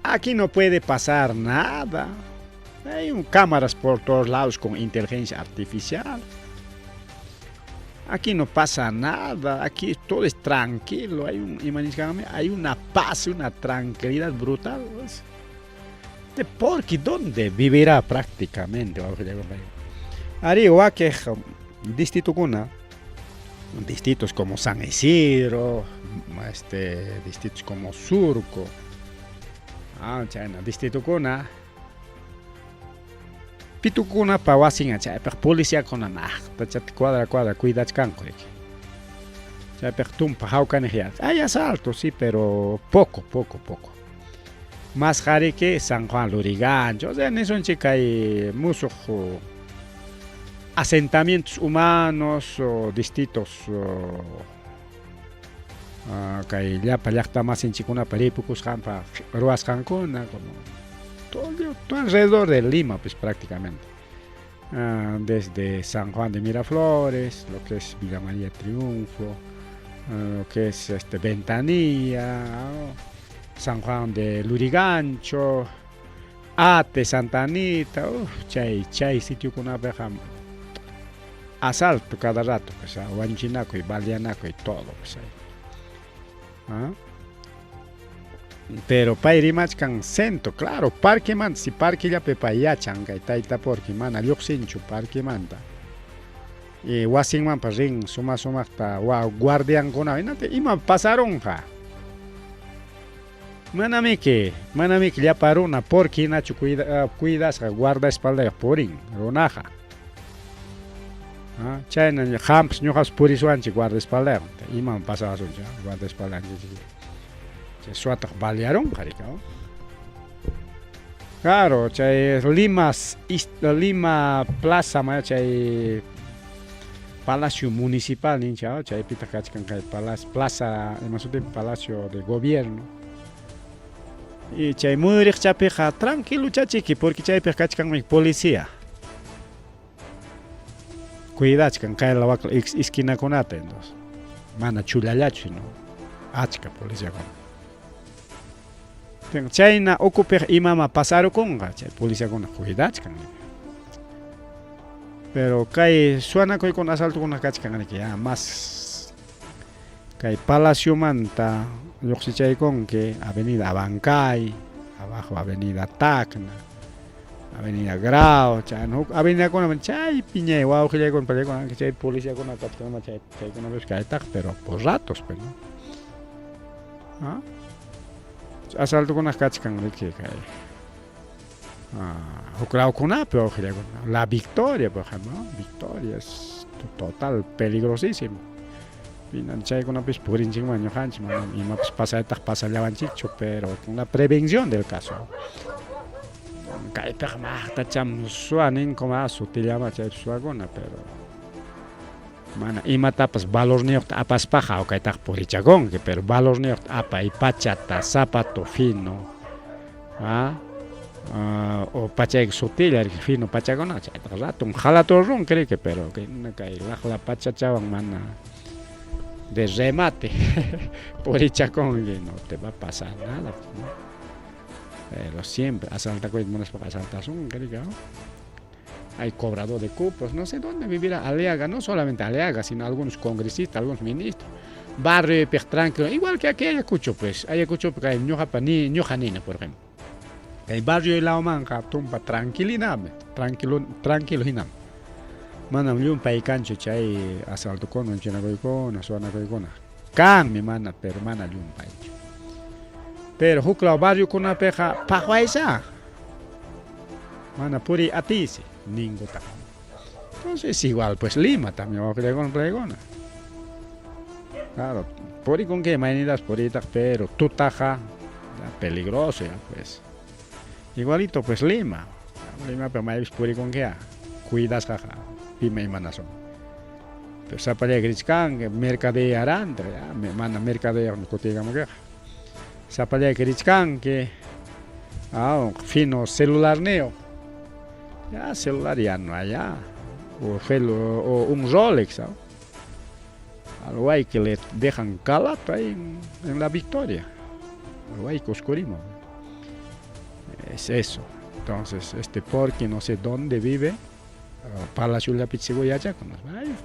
Aquí no puede pasar nada. Hay cámaras por todos lados con inteligencia artificial. Aquí no pasa nada. Aquí todo es tranquilo. Hay una paz, una tranquilidad brutal. Porque ¿dónde vivirá prácticamente? Igual que distritos como San Isidro, distritos como Surco, distrito kuna, pitukuna pawasin policía con cuadra, cuidados canco. Tumpa, hay asalto, sí, pero poco. Más jari que San Juan Lurigancho, o sea, en eso hay muchos asentamientos humanos o distritos que ya para más en Chicuna, Peripucus, Jampa, Ruas Cancuna, como todo alrededor de Lima, pues prácticamente. Desde San Juan de Miraflores, lo que es Villa María Triunfo, lo que es Ventanilla, San Juan de Lurigancho, Ate, Santa Anita, chay sitio con una veja asalto cada rato, pues, Huanchinaco y Balianaco y todo, pues, pero Pairimach can centro, claro, parque man, si parque ya pepa ya changa y taita porque man, alioxincho parque manta. Y Wasingman pa ring, suma pa guardián con avenante, y man pasaron ja. Manamiki ya paró una porque nacho cuidas guarda espalda porin, ronaja. China hamps ñojas purisuanchi guarda espalda, y man pasaba son ya guarda espalda. Suatak balearon, jaricao. Claro, chay Lima Plaza, chay Palacio Municipal, chay Pitacachcan, Plaza, Palacio de Gobierno. Y chay muy chapeja, tranquilo, chachiqui, porque chay pecachcan mi policía. Cuidachcan, cae la vaca, esquina con atendos. Mana chulalachi, ¿no? Achka policía con. Chayna ocupe imama pasaron con chay policía con cuidado pero kay suena con asalto con cachcan que más kay Palacio Manta yoxichay con que Avenida Abancay, abajo Avenida Tacna, Avenida Grau, Avenida con chay piñe wow que con que chay policía con cachcan chay con los que pero por ratos pero ¿no? Asalto con las cachcan de que cae. Pero la Victoria, por ejemplo, Victoria es total peligrosísimo. Chay con una pues por y más pasa chicho, pero con la prevención del caso. Cae permata cham suanin como a su te llama chay suagona, pero mana imatapas valor neocht apas paja o kaitak por ichagón que pero valor neocht apa y pachata zapato fino o pacha sotilla fino pachagona chata rato un jalatorrón cree que pero que no cae la pachachaban mana de remate por ichagón que no te va a pasar nada, ¿no? Pero siempre asalta con monas para asaltar son creo que hay cobrador de cupos, no sé dónde vivirá Aliaga, no solamente Aliaga, sino algunos congresistas, algunos ministros. Barrio tranquilo, igual que aquí Ayacucho, pues. Ayacucho, porque hay Ñojanina, por ejemplo. El barrio de La Manja, tumba tranquilo, Manam llumpay kanchu chay asalto kono chinakoykuna suanakoykuna kanmi mana pero mana llumpaychu pero huklaw barriokunapiqa paqwaysa mana puri atisi ninguta. Entonces igual pues Lima también plegona. Claro, puri con que manidas puritas pero tutaja peligroso ya pues. Igualito pues Lima pero más puri con que cuidas jaja pima y manason. Pero sapaya grichkan mercade arandre me mana mercade cotiga moga. Sapaya grichkan que fino celular neo. Ya celular ya no hay ya. O un Rolex, ¿sabes? Algo hay que le dejan calato ahí en la Victoria. Algo hay que oscurimo. Es eso. Entonces, porque no sé dónde vive, Palacio de la Pichigoya ya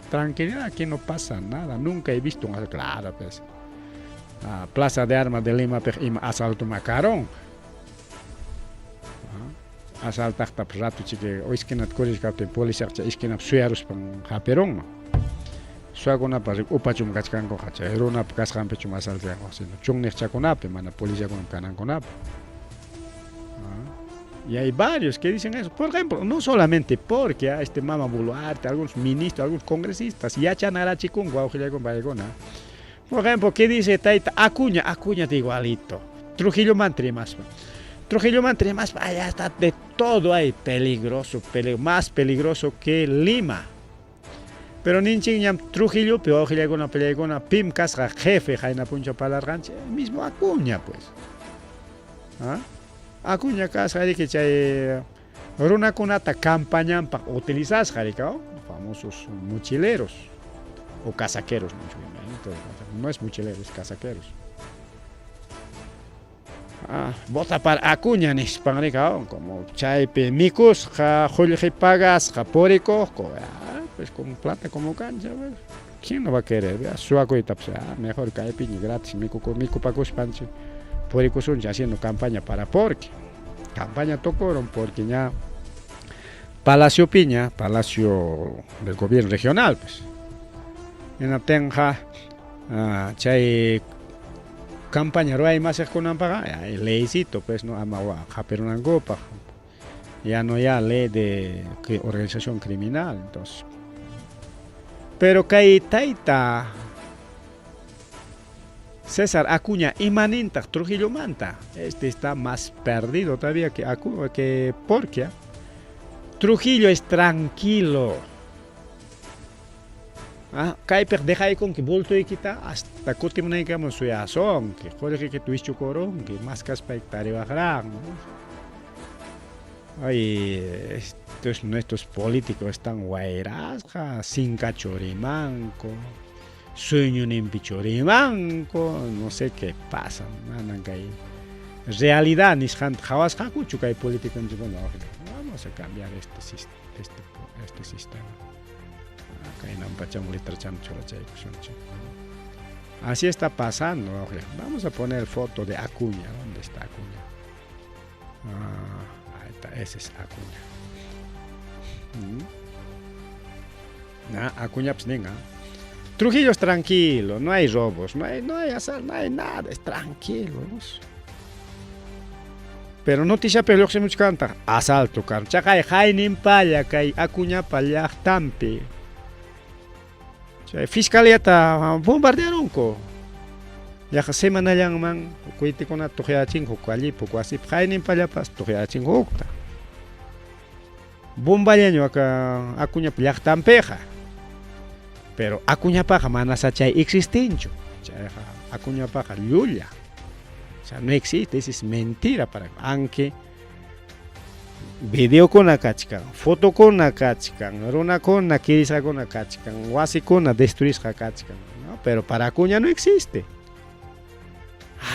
tranquilidad, aquí no pasa nada. Nunca he visto un claro, pues. Plaza de Armas de Lima, asalto Macarón. Asalta hasta rato chique o iskinat koris kapte polis archa iskinap suerus pang haperong suagona pas upachum kachkan ko hacha erona kaskan pechum asalta ko sino chung nech chakonape mana policía con kanan konap. Y hay varios que dicen eso, por ejemplo, no solamente porque este Mama Boluarte, algunos ministros, algunos congresistas, ya chanara chikung guaujile con bayegona. Por ejemplo, ¿qué dice Taita? Acuña de igualito. Trujillo Mantri más. Trujillo Mantri más, allá está de todo ahí, peligroso, más peligroso que Lima. Pero ninchiñam Trujillo, pero con una pim casca jefe, jaina puncho para la rancha, el mismo Acuña pues. Acuña casa de que chay runa kunata campaña para utilizar famosos mochileros o casaqueros, no es mochileros, es casaqueros. Vota para Acuña ni como chaipe micos, julio pagas, japórico, pues con plata como cancha, ¿quién no va a querer? Suaco y tapsa, mejor cae piña gratis, mico pagos panche. Por eso ya haciendo campaña para porque campaña tocaron porque ya Palacio Piña, Palacio del Gobierno Regional, pues en la tenja chay campaña roa y más con ampaga leycito pues no amawa japerunan gopa ya no ya ley de organización criminal entonces pero que taita César Acuña imaninta Trujillo Manta está más perdido todavía que Porquia. Trujillo es tranquilo. Kaiper deja ahí con que bulto y quita hasta que último no digamos su yazón que joder que tu ichu corón que más que aspectar bajarán. Ay, nuestros políticos están guairas, sin cachorimanco. Sueño en pichorimanco, no sé qué pasa, realidad ni jawas hakuchu que hay político en Chipona. Vamos a cambiar este sistema. Así está pasando. Vamos a poner foto de Acuña. ¿Dónde está Acuña? Ahí está, ese es Acuña. Acuña pues venga. Trujillo es tranquilo, no hay robos, no hay azar, no hay nada, es tranquilo. Pero no te sabe lo que se nos canta. Asalto, caro. Chacay, Jainin Paya, Kay Acuña Paya, Tampi. Fiscalía está bombardearon ko. Ya que semana yang man, cuite con la toja chingo, cuali, poco así, Jainin Paya, pas, toja chingo. Bombardearon acá Acuña Paya, Tampeja. Pero Acuña Paja manas achay existincho. Acuña Paja Yulia. O sea, no existe, eso es mentira para aunque video con la cachican, foto con la cachican, runa con la kirisa con la cachican, wasi con la destruir la cachican, ¿no? Pero para Acuña no existe.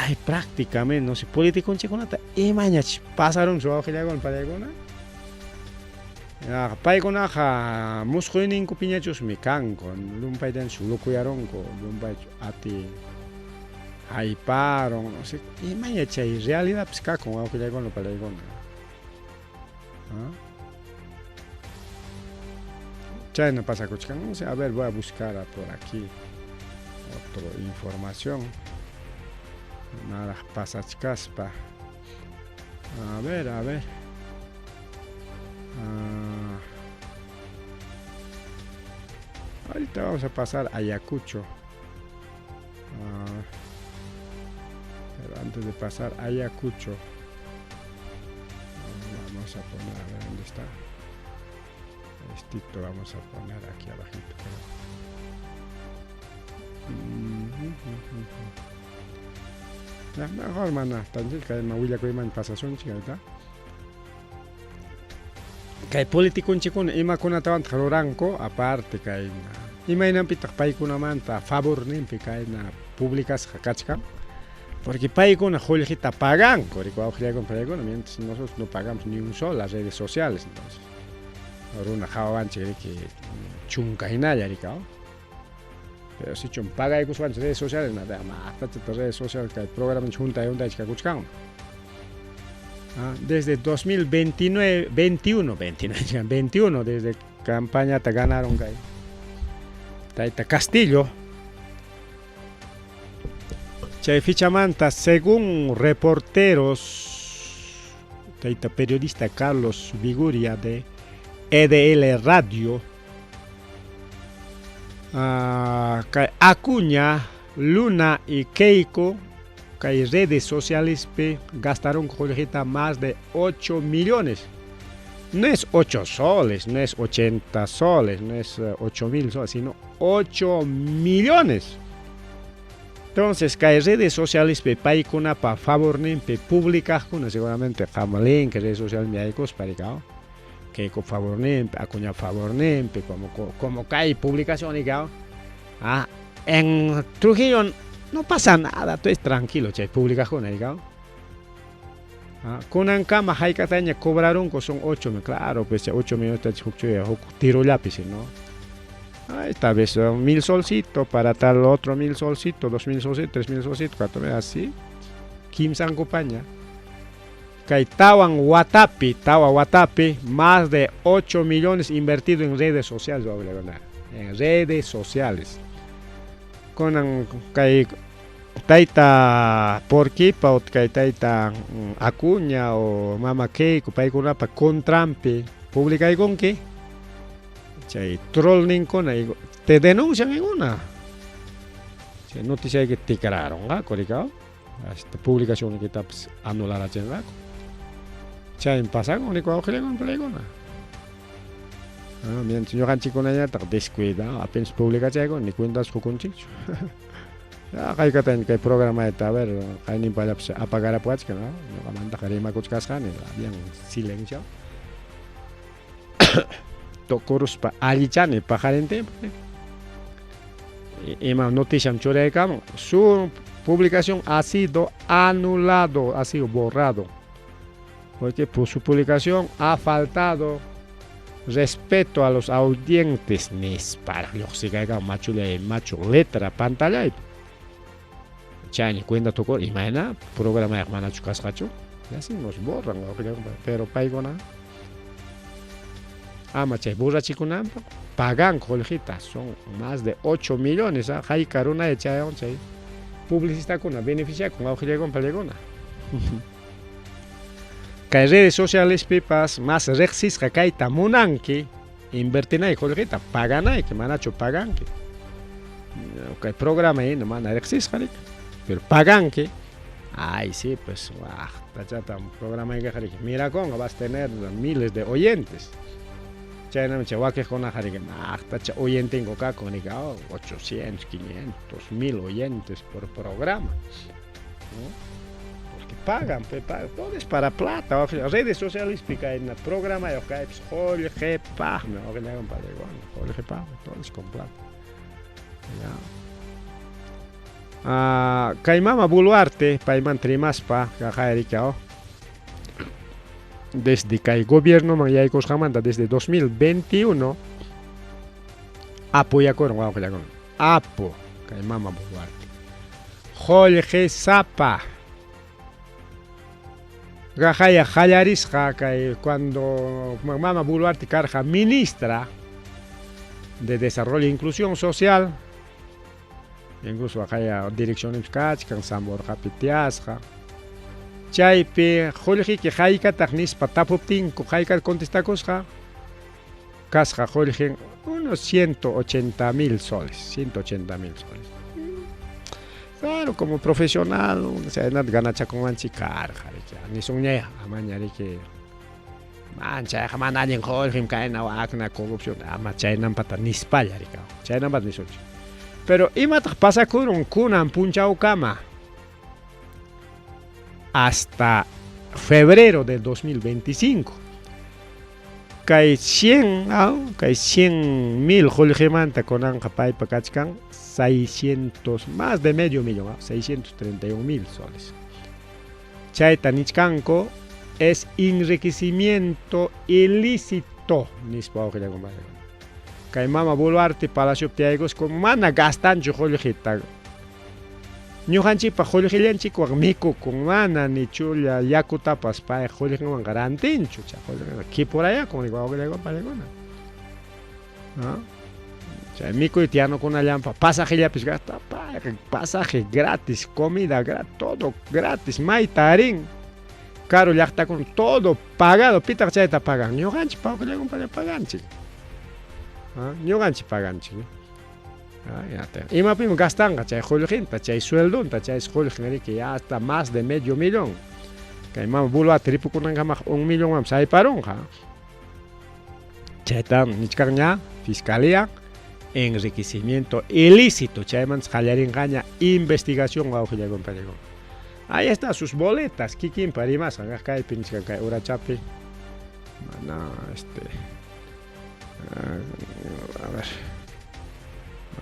Ay, prácticamente no se político con chiconata. Y mañana pasaron su ojilla con palegona. Paigona ha muscoinin cupiñachos mi canco, lumpay den su locuyaronco, lumpay ati haiparon, no sé, y mañana y realidad psica con algo que con lo palegona. Chayna pasa kuchkan. No sé, a ver, voy a buscar por aquí otra información. Nada pasa chaspa. A ver. Ahorita vamos a pasar a Ayacucho. Pero antes de pasar a Ayacucho, vamos a poner, a ver dónde está. Estito vamos a poner aquí abajito. Ya, mejor mana, tanto que me voy a comer en pasación, chica, kay politikunchikuna imakunatawan ruranko aparte kay imaynanpitaq paykunamanta favorninpi kayna publicasqa kachkan porque paykuna qullqita paganku rikuwawqllaykuna paykuna mientras nosotros no pagamos ni un sol las redes sociales entonces runa hawawanchik riki chunka hinalla rikaw pero si chun pagaykuswanchik redes sociales nada maqtachita redes sociales kay programa junta yundaychik kakuchkan. Desde 2021, desde campaña te ganaron Taita Castillo. Chay fichamanta, según reporteros, taita periodista Carlos Viguria de EDL Radio, Acuña, Luna y Keiko, que redes sociales gastaron más de 8 millones. No es 8 soles, no es 80 soles, no es 8.000 soles, sino 8 millones. Entonces, que redes sociales paikuna pa favor públicas, seguramente jamalín, que redes sociales me hay cosparicado. Que con favor acuña favor como hay publicación, en Trujillo no pasa nada, tú es tranquilo, chay publicación, Kunan kama haikataña cobraron que son 8 millones, claro, pues 8 millones tiro lápiz, ¿no? Esta vez 1.000 solcitos para tal otro 1.000 solcitos, 2.000 solcitos, 3.000 solcitos, 4.000 así. Kim San compañía. Kay Tawa Watapi, más de 8 millones invertido en redes sociales, en redes sociales. Con kay taita Porquipa o kay taita Acuña o Mama Keiko paykuna pa contrampi publica con que chay trolling con te denuncian en una chay noticia que te crearon coricao esta publicación que está anular a chenraco chay pasa con igual que con plegona mientras yo han chico naya tak descuida apenas publica chay con ni cuentas con chicho ya kay katan kay programa esta a ver kay ni para apagar a puach que no manda karima kuchkaskan bien silencio tocorus pa alichane pajarente y más noticia choreka su publicación ha sido anulado, ha sido borrado porque por su publicación ha faltado respeto a los audientes nes para los que caiga macho letra pantalla Chani cuenta tocó imagina programa de hermana chucascacho y así nos borran pero paigona machay burra chicuna pagan colegitas son más de 8 millones hay caruna de chayon chay publicista con beneficia con auxilio con pelegona que redes sociales pipas más rexis que hay tamunanki invertir en colegita pagan que manacho pagan que programa ahí no mana rexis pero pagan que ay sí pues tachata un programa que mira con vas a tener miles de oyentes chayna mechawa que con que tacha oyente tengo acá con 800 500 1000 oyentes por programa ¿no? Porque pagan todo es para plata redes sociales pica en el programa yo que es Jorge Paz me voy a leer un par de Jorge Paz todo es con plata ya Kaimama Buluarte, Paiman Trimaspa, Kajaerikao. Desde que el gobierno Manyaikos Jamanda, desde 2021, apoya con Apo, Kaimama Buluarte. Jorge Zapa. Gajaya Jayarisja, cuando Mama Buluarte carja ministra, de Desarrollo e Inclusión Social. Incluso acá dirección Imskachkan, Sambor Japitiasja. Chaype, Jorge que Jaika Tagnispa Tapoptin, Jaika contestacosja. Casja Jorge, unos 180.000 soles. 180.000 soles. Claro, como profesional, o sea, no ganacha con anchicar, ni son ya, amañar que mancha, jamás nadie Jorge, cae na acna corrupción, amachay nan pata ni spalla, chay nan pat ni sochi. Pero imat pasa con un kunan punchao cama hasta febrero del 2025. Kay 100.000 Jorge manta con anjapay pacachkan 600, más de medio millón, 631.000 soles. Chaitanichkanko es enriquecimiento ilícito. Kay mama Boluarte Palacio Tiagos con mana gastancho Jorgita. Ñujanchi pa Jorgelianchi con mico con mana ni chulia yakutapas pa Jorge con garantincho. Aquí por allá con el guagua palegona. Mico y tiano con una lampa, pasaje ya pues gasta, pasaje gratis, comida gratis, todo gratis, maitarín. Caro ya está con todo pagado, pita ya está pagando. Yo ganchi pago que le para pagar, chico. Yo ganchi pagan, chico. Y me pimo gastan, chay Jorge, chay sueldo, chay Jorge que ya está más de medio millón. Que mamá bulo a tripu con un millón más ahí parón, ja. Chay tan nichcarña, fiscalía. Enriquecimiento ilícito, Chaymans Jalarín Gaña, investigación a Ojilla con Pelegón. Ahí están sus boletas, Kikin Parimas, acá hay pinche acá, Urachapi. No, a ver.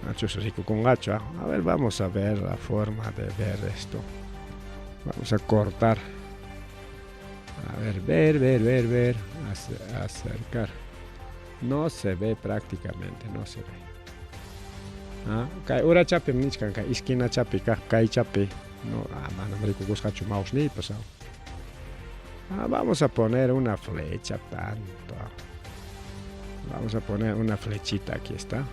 Nacho es rico con gacho. A ver, vamos a ver la forma de ver esto. Vamos a cortar. A ver, ver. Acercar. No se ve prácticamente, no se ve. Kay ura chapi mnichkan, kay esquina chapi, kay chapi. No, mano, marico, buscacho mouse ni pasado. Vamos a poner una flecha tanto. Vamos a poner una flechita, aquí está.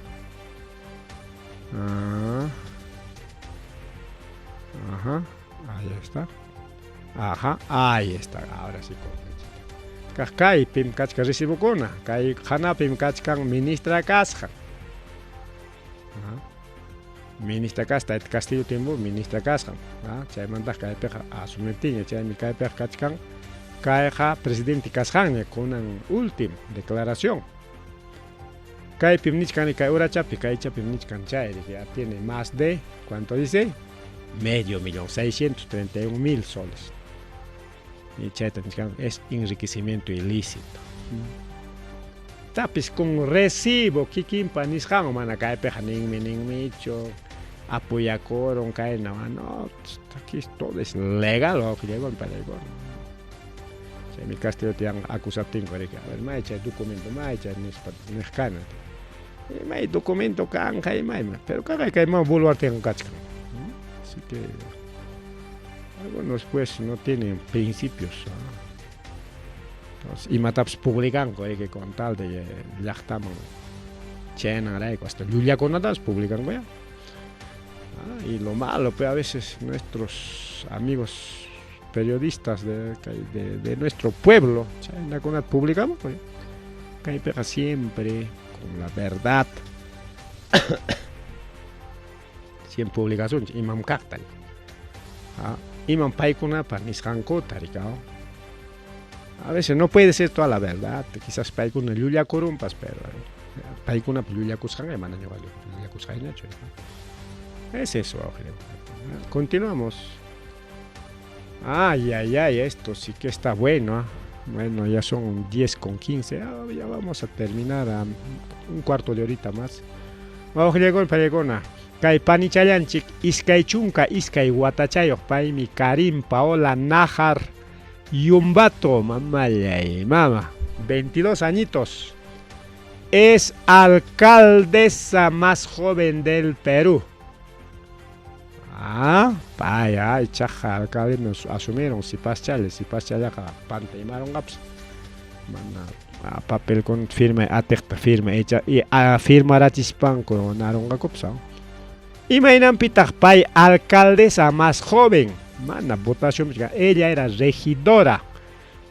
Ajá, ahí está. Ajá, ahí está, ahora sí con flechita. Kay pim kachka recibukuna, kay hana pim kachkan ministra kasja. Ministra Casta, et Castillo Timbo, Ministra Casca. Chay mandas cae peja a su metinha, chay mi cae peja cachcan, caeja presidente Casjan con una última declaración. Cae pimnichkan y cae ura chapi, cae chapimnichkan chay, que ya tiene más de, ¿cuánto dice? Medio millón, 631.000 soles. Y chay es enriquecimiento ilícito. Tapis con recibo, kikin panisjan, mana cae peja ning micho, apoyacoron, cae no, aquí todo es legal, o que llegó en Paraguay. Si mi castillo te han acusado, a ver, me echa el documento, me echa el mexicano. Me hay documento, canja y más, pero cada vez que más Boluarte en Cachca. Así que algunos pues no tienen principios. Y mataps publican que con tal de llactamo chena hasta Julia con natas publican ya. Y lo malo pues a veces nuestros amigos periodistas de nuestro pueblo chena con nat publicamos pues que pega siempre con la verdad. Siempre publicaciones imam cartal. Imam paikuna panisjanko taricao. A veces no puede ser toda la verdad, quizás paikuna Yulia corrumpas, pero paikuna Yulia Kushan, hermana Yulia Kushan. Es eso, continuamos. Ay, esto sí que está bueno. Bueno, ya son 10:15. Ya vamos a terminar a un cuarto de horita más. Vamos, llegó el palegona. Kay panichayanchik, iskay chunka, iskay guatachayo, paimi Karim, Paola, Najar. Yumbato, mamá, 22 añitos. Es alcaldesa más joven del Perú. Vaya, chaja, alcalde nos asumieron, si pas chale, panta y maron gaps. papel con firma atecta firma hecha y firma ratispan con naronga copsao. Imagina pitag pay alcaldesa más joven. Mana votación, ella era regidora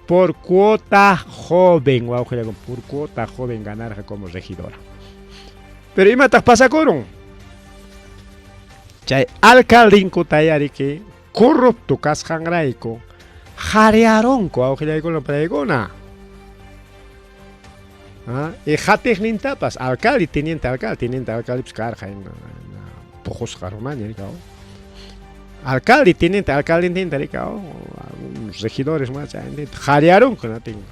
por cuota joven, por cuota joven ganar como regidora. Pero imatag pasakoron. Chay alcaldín kutayari que corrupto kasjangraiko jarearon ko aujilay con la pregona. Y jatejnin tapas alcalde teniente alcalde pskarja en pojos jaromani cao. Alcalde teniente cao, algunos regidores más jarearon con la tengo.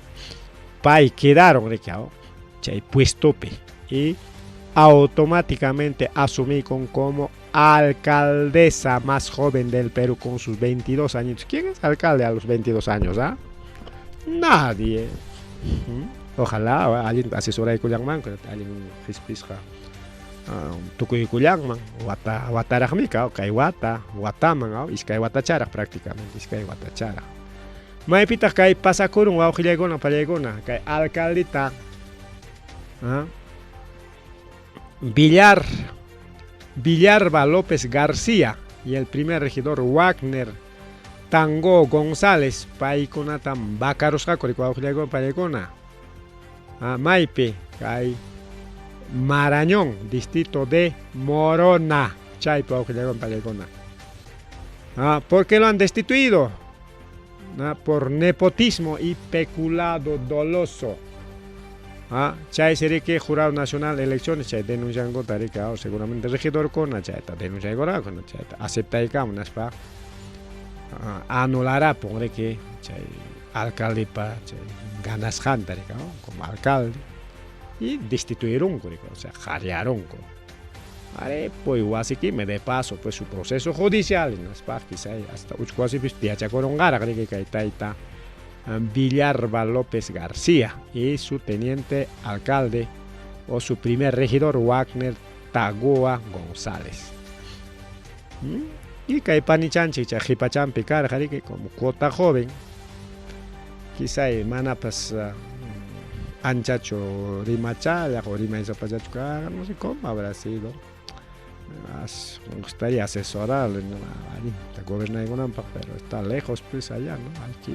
Pai quedaron cao. Chay puestope y automáticamente asumí como alcaldesa más joven del Perú con sus 22 años. ¿Quién es alcalde a los 22 años? Nadie. Ojalá alguien asesora de Kuyangman, alguien hispisja. Tukuy Kuyangman, watarajmika, kaiwata, wataman, iskay watacharak prácticamente, iskay watacharak. Maipita kay pasakurun, waujilegona, palegona, kay alcaldita. Villarba López García y el primer regidor Wagner Tango González Paikonatan Bacarosca Coricua Parecona Maipe Cay Marañón, distrito de Morona Chaipa Parecona. ¿Por qué lo han destituido? Por nepotismo y peculado doloso. Chay sería que Jurado Nacional de Elecciones chay denuncian contra seguramente regidor con chay denuncia con chay acepta y unas pa anulará pondré que chay alcalde pa chay ganas hantar como alcalde y destituyeron o sea jarearon pues así que me de paso pues su proceso judicial en las partes hasta casi pues piacha corongara que está Villarba López García y su teniente alcalde o su primer regidor Wagner Tagoa González. Y Caipanichanchi, Chajipachan Picar, que como cuota joven, quizá mana pues Anchacho Rimachaya o Rima Zapachachuca, no sé cómo habrá sido. Me gustaría asesorarle, la gobierna de Gonampa, pero está lejos pues allá, ¿no? Hay que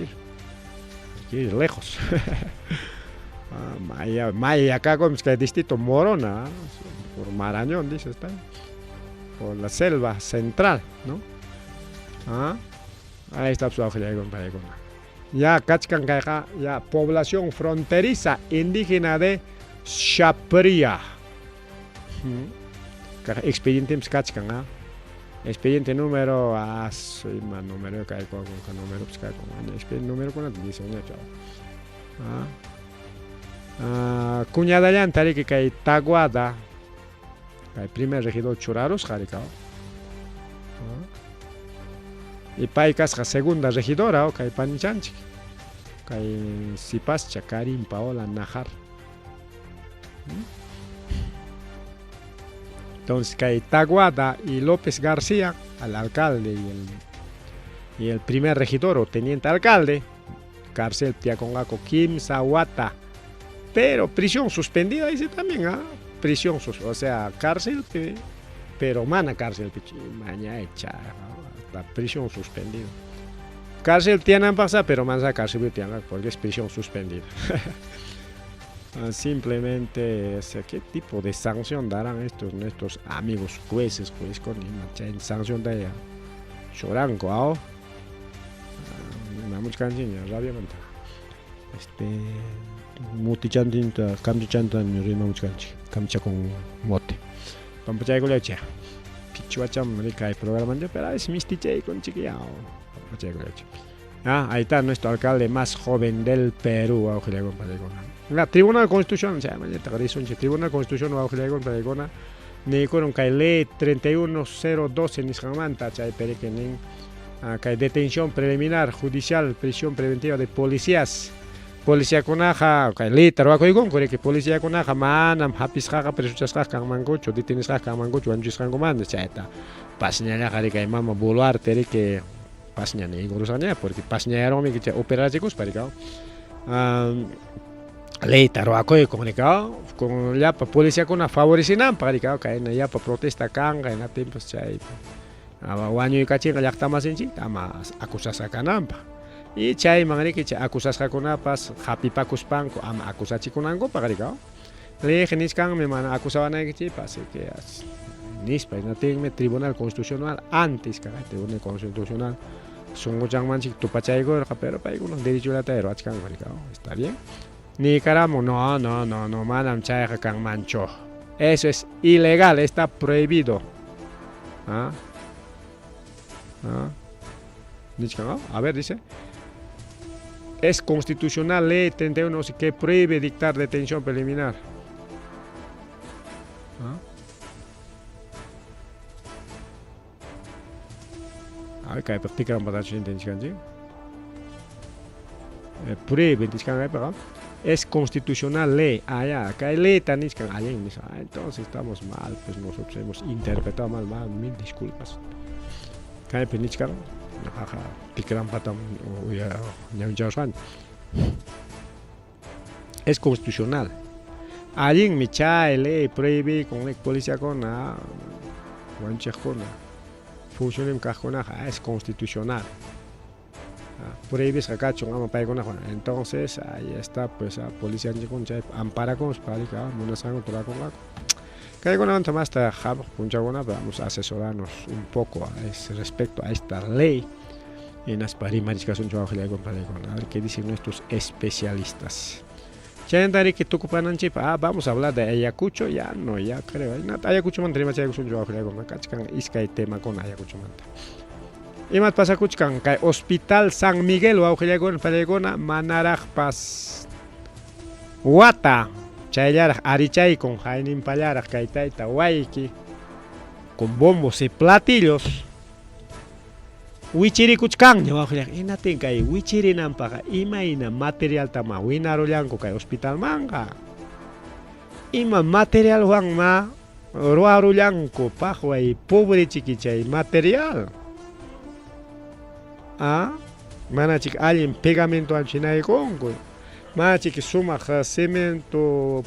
ir lejos. Maya acá como que distrito Morona, por Marañón dice está, por la selva central, ¿no? Ahí está su ya Cachcan ya población fronteriza indígena de Chapria. Expediente Cachcan, expediente número número que hay con número expediente número con dice cuñada ya que hay Taguada el primer regidor Churaros Jaricao y Paicasca segunda regidora que hay Panichanchi que hay Sipascha Karim Paola Najar. Entonces, que Taguada y López García, al alcalde y el primer regidor o teniente alcalde, cárcel Piacongaco Kim Sawata, pero prisión suspendida, dice también, prisión, o sea, cárcel, pero mana cárcel, maña hecha, la prisión suspendida. Cárcel tienen pasar, pero más a cárcel tienen porque es prisión suspendida. Simplemente, o sea, ¿qué tipo de sanción darán nuestros amigos jueces con sanción de ella? Choranco, una canción, rápidamente. Mutichantinta, camchichantan, mi rima muchkanchi, camcha con mote. Pampachay con leche. Pichuacham, rica y programa, pero es mistiche con chiquiao. Pampachay con leche. Ahí está nuestro alcalde más joven del Perú, la Tribunal Constitución, Tribunal Constitución Paregona, ni con ley 31012 en Ishamanta, Perequenin, detención preliminar judicial, prisión preventiva de policías. Policía conaja, ley trabajo igual, que policía conaja, manam, hapiscaja, presuchasca, mangocho, detinisca, mangocho, anjuscan comando, chaita. Pasnya que mama buluar, que pasnya ni urusannya, porque pasnya era que operasi kus parikau. ley taro akoy comunicado con ya pa policía con favorecinam para que caen ya pa protesta kanga en tiempos chay waño y cachinga ya está más en chi ama acusas a canampa y chay mangari que acusas a conapas happy pakuspanco ama acusachi conango para que le genis kang me mana acusaban a que chi pase que nispa no tiene tribunal constitucional antes que tribunal constitucional son gojang manchik tu pachay go pero pa unos derecho la tero achkan está bien. Ni caramo, no, manam chaya kang mancho. Eso es ilegal, está prohibido. ¿Ah? A ver, dice. Es constitucional ley 31 que prohíbe dictar detención preliminar. A ver, ¿qué practican para la intención? Prohíbe, es constitucional ley. Ya, acá hay ley tan entonces estamos mal, pues nosotros hemos interpretado mal, mil disculpas. Acá penichkan, picaran patam, es constitucional. Allí en mi ley prohíbe con la policía con la función es constitucional. Prohíbe sacar chungama para con entonces ahí está pues a policía con chay ampara con para que una sangre toda con la que con antes más está vamos a asesorarnos un poco respecto a esta ley en las parimaris que son a ver qué dicen nuestros especialistas. Que tú vamos a hablar de Ayacucho ya creo Ayacucho mantenemos es que hay tema con Ayacucho y más pasa kuchkan que Hospital San Miguel o auxiliagon palegona manaraj pas Wata chayar arichay con jainin palaraj kaitaita waiki con bombos y platillos wichiri kuchkan ña auxiliak inatin kay wichiri nampaqa imayna material tama winarullanku kay hospital manga ima material wanma ruarullanku paqway pobre chiquichay material. Mana chik alguien pegamento anchinay congo mana chik suma cemento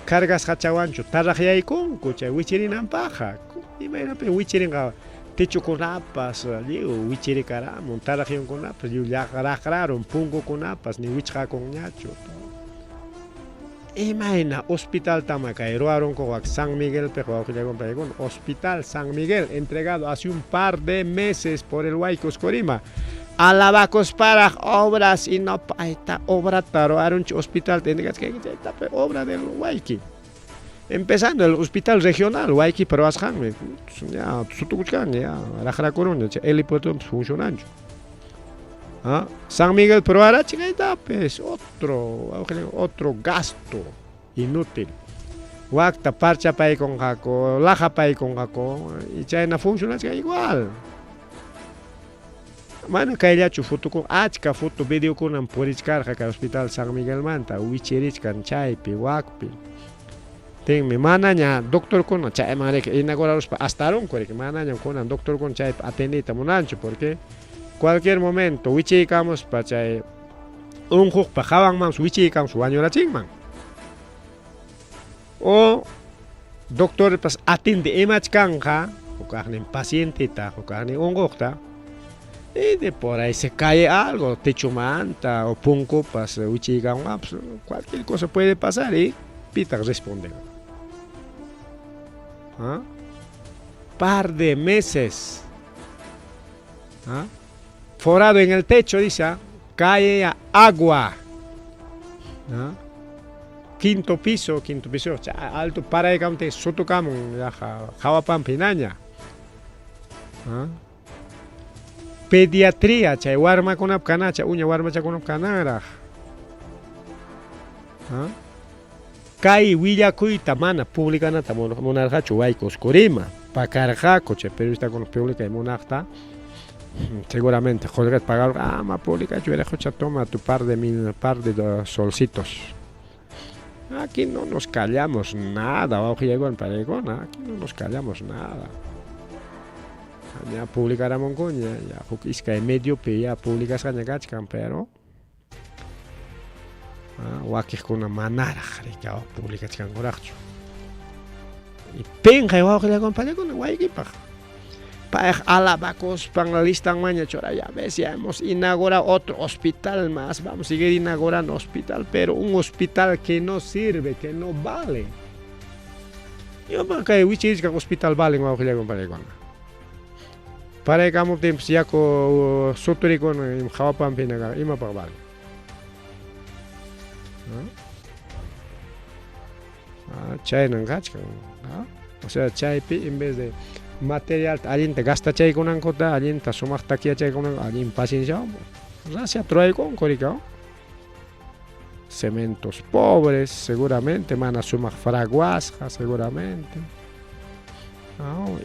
cargas hachawancho tarajay congo chay wichirinan paja imagínate wichiringa techo con apas liu wichiri caramo tarajion con apas liu rajararon pungo con apas ni wichja con ñacho imagina hospital tamacay roaron con San Miguel pero con hospital San Miguel entregado hace un par de meses por el Huaycos Corima a la vacos para obras y no está obra taroaron hospital tiene que obra del Huayqui empezando el hospital regional Huayqui pero asjan ya sutukuchkan ya rajara coruña el hipótesis funcionando. San Miguel pero ahora pues otro gasto inútil. Wakta parcha pay con jaco, laja pay con jaco y chayna funciona igual. Mana kayllachu foto con achka foto video kunan purichkarqa ka Hospital San Miguel manta wichirichkan chaypi wakpi. Tenmi manaña doctor kuna chay marek inauguraros hasta que manaña kunan doctor kun chay atendita munancho porque cualquier momento wichikamos pachay un huk pajaban man wichikam su año la chingman o doctor pas atiende emachkanja o carne paciente ta o carne ongokta y de por ahí se cae algo techo manta o punco pas wichikam cualquier cosa puede pasar y pita responde par de meses forado en el techo, dice, cae agua. Quinto piso, alto para el campo, sotocamo, jawapan pinaña. Pediatría, chay warma con apcana, uña warma con apcanara. Cae Villacuita, mana, pública nata, monarca Huaycos Corima, pacarjaco, pero está con pública y monarca. Seguramente, joder, pagar más pública, yo era toma tu par de solcitos. Aquí no nos callamos nada, aquí no nos callamos nada. Ya publicará Mongoña, ya Jukisca en medio, ya publicas Cañagachcan, pero Wakijkuna manara rikaw publicachikankuraqchu. Y pinqay wawqiykuna pallaykuna waykipaq. Payaq alabacospan listan maña chora, ya ves, ya hemos inaugurado otro hospital más, vamos a seguir inaugurando hospital, pero un hospital que no sirve, que no vale. Yo para que wichis hospital vale wawqiykuna pallaykuna. Para que amo tiempo ya con soturikuna jawapan pinaga ima pa vale. Chay nangachkan, o sea, chay en vez de material allinta gasta chay kunankota, allinta sumaq takia chay kunan, allin paciencia, gracias troy con coricao. Cementos pobres, seguramente, mana sumaq fraguasja, seguramente.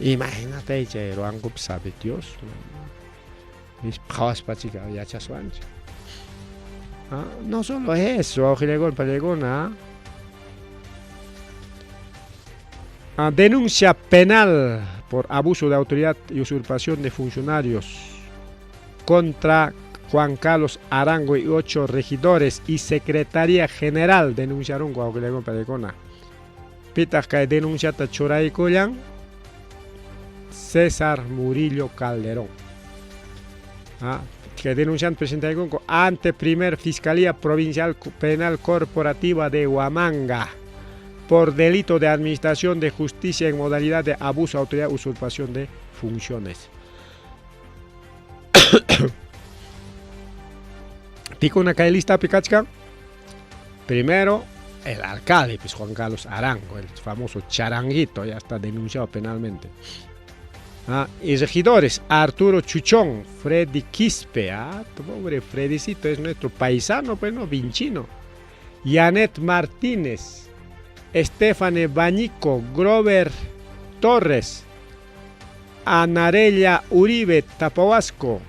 Imagínate, chay roangup sabe Dios. Mis pawas pachica yachaswancha. No solo eso, wawqiykuna pallaykuna. Denuncia penal por abuso de autoridad y usurpación de funcionarios contra Juan Carlos Arango y 8 regidores y Secretaría General denunciaron wawqiykuna pallaykuna. Pitaq kay denunciata churaykullan César Murillo Calderón. Que denuncian presentaron ante primer Fiscalía Provincial Penal Corporativa de Huamanga por delito de administración de justicia en modalidad de abuso de autoridad y usurpación de funciones. Pico una lista picachca. Primero, el alcalde, pues Juan Carlos Arango, el famoso charanguito, ya está denunciado penalmente. Y regidores, Arturo Chuchón, Freddy Quispe, pobre Freddycito, es nuestro paisano, pues no, vinchino. Janet Martínez, Estefane Bañico, Grover Torres, Anarella Uribe Tapahuasco,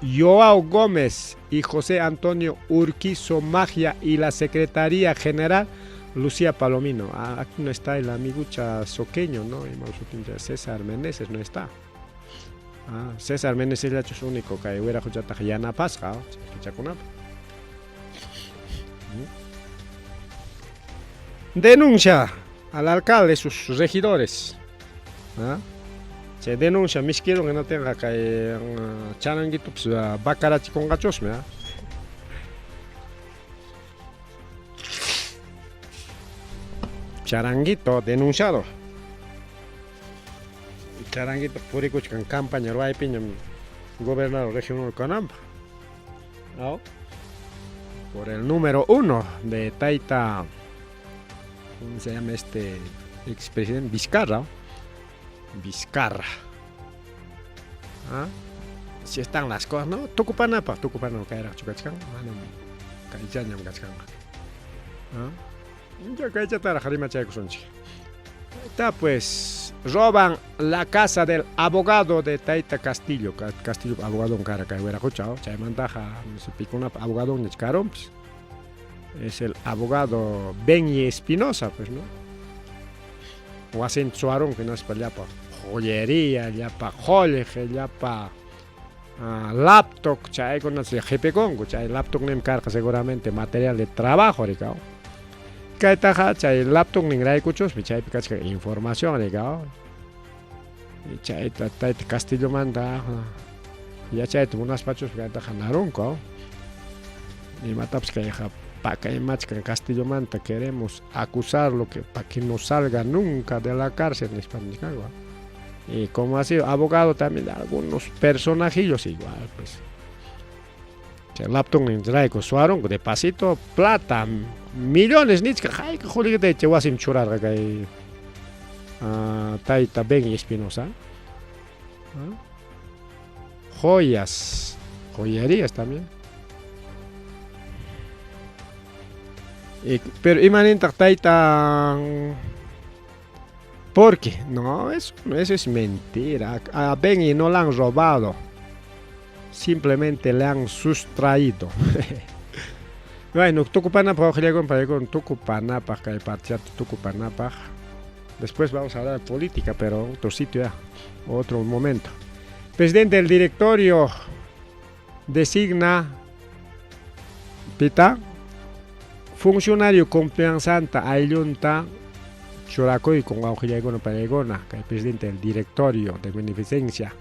Joao Gómez y José Antonio Urquizo Magia y la Secretaría General Lucía Palomino. Aquí no está el amigucha soqueño, ¿no? César Meneses no está. César Meneses es el único que hubiera escuchado Yana Pasca. Denuncia al alcalde y sus regidores. Se denuncia, mis quiero que no tenga que charanguito, pues bacarachi con gachos, ¿me? Charanguito denunciado. Charanguito puricuch con campaña ruay piña gobernador regional Canamba. Por el número 1 de Taita, ¿cómo se llama este expresidente? Vizcarra. Si están las cosas, ¿no? Tucupanapa, caerá chukachkan, mano, caicanyam gachkan. Está pues, roban la casa del abogado de Taita Castillo. Castillo, abogado en cara que hubiera escuchado. Chaymantaja, se picó un abogado en Chcarón, pues. Es el abogado Benny Espinosa, pues, ¿no? O hacen suarón que no es para allá para joyería, ya para joyeje, ya para laptop, chay con el jefe congo, chay laptop no encarga seguramente material de trabajo, ricao. Que taja, chay laptop no encarga cuchos, chay picachka información, ricao. Y chay Taita Castillo manda, ya chay tuvo unas pachos que taja narunco. Y mataps que deja para que en Castillo Manta queremos acusarlo para que no salga nunca de la cárcel en España. Y como ha sido abogado también de algunos personajillos igual, pues. El laptop en Draico Suaron, de pasito, plata, millones, ni que hay que joder que te vas a enchurar que Taita Benny Espinosa. Joyas, joyerías también. Pero imagínate Taita, ¿por qué? No, eso es mentira. A Benny no le han robado, simplemente le han sustraído. Bueno, Tucupanapa, con Tucupanapa, que hay partido Tucupanapa. Después vamos a hablar de política, pero otro sitio ya, otro momento. Presidente del directorio designa Pita funcionario confianzanta ayunta churakoy con auxiliagono paregona, que es presidente del directorio de beneficencia.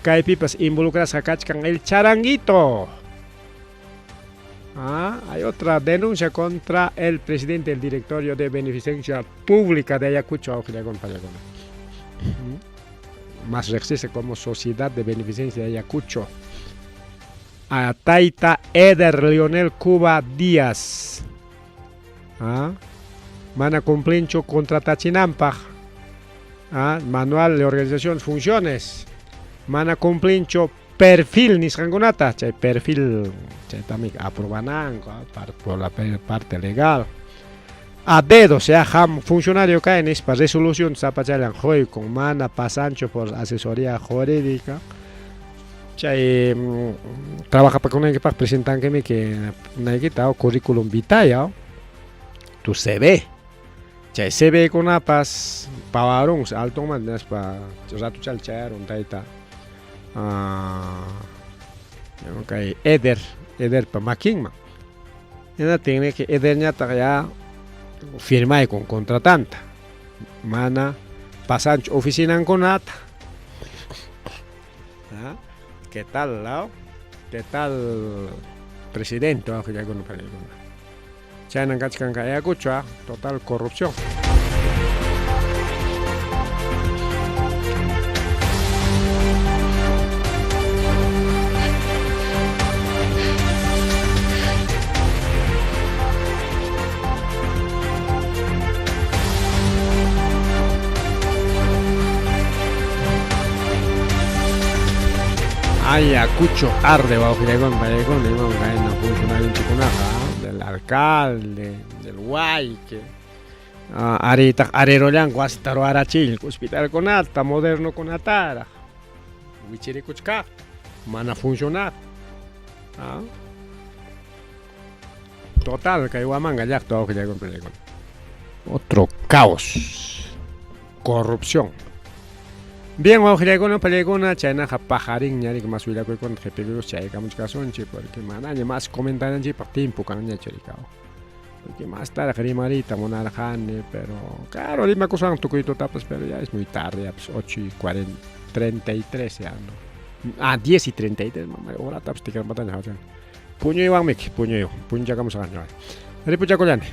Que pipas involucras a cachcan el charanguito. Hay otra denuncia contra el presidente del directorio de beneficencia pública de Ayacucho, auxiliagono paregona. Más existe como Sociedad de Beneficencia de Ayacucho. A Taita Eder Leonel Cuba Díaz. Mana cumplincho contra Tachinampa. Manual de organización funciones. Mana cumplincho perfil nisrangunata. Chay perfil chay también aprobanan por la parte legal. A dedo sea funcionario caen para resolución zapachalan hoy con mana pasancho por asesoría jurídica. Chay trabaja para con el equipo presentan que una equipa o currículum vitae tu CV. Chay CV con apas pavarung alto mandas pa ratu chalchar un taita. Okay, Eder pa making. Ya tiene que Edernya ya firma con contratanta. Mana pasancho oficina con nata. ¿Qué tal, Lao? ¿Qué tal, presidente? China Kachkan Ayacucho, total corrupción. Ayacucho arde bajo Giregón, no funcionario en Chicunaja, del alcalde, del Guayque, Arita, Areroyan, Guastaro Arachil, hospital con alta, moderno con atara, Huichiricuchca, mana funcionar. Total, que Guamanga ya todo Giregón. Otro caos, corrupción. Bien, Guajiragono, Pelegona, China, Pajarín, Yari, que más hubiera que con Jepelos, Chaica, muchas casonche, porque manaña más comentan allí por tiempo, canalla choricao. Porque más tarde, Grimarita, Monarjane, pero claro, dime cosa un toquito tapas, pero ya es muy tarde, 8:33 ya, ¿no? 10:33, mamá, ahora tapas, te quedan batalla, puño y vamos, puño, llegamos a ganar. Ripucha Collane.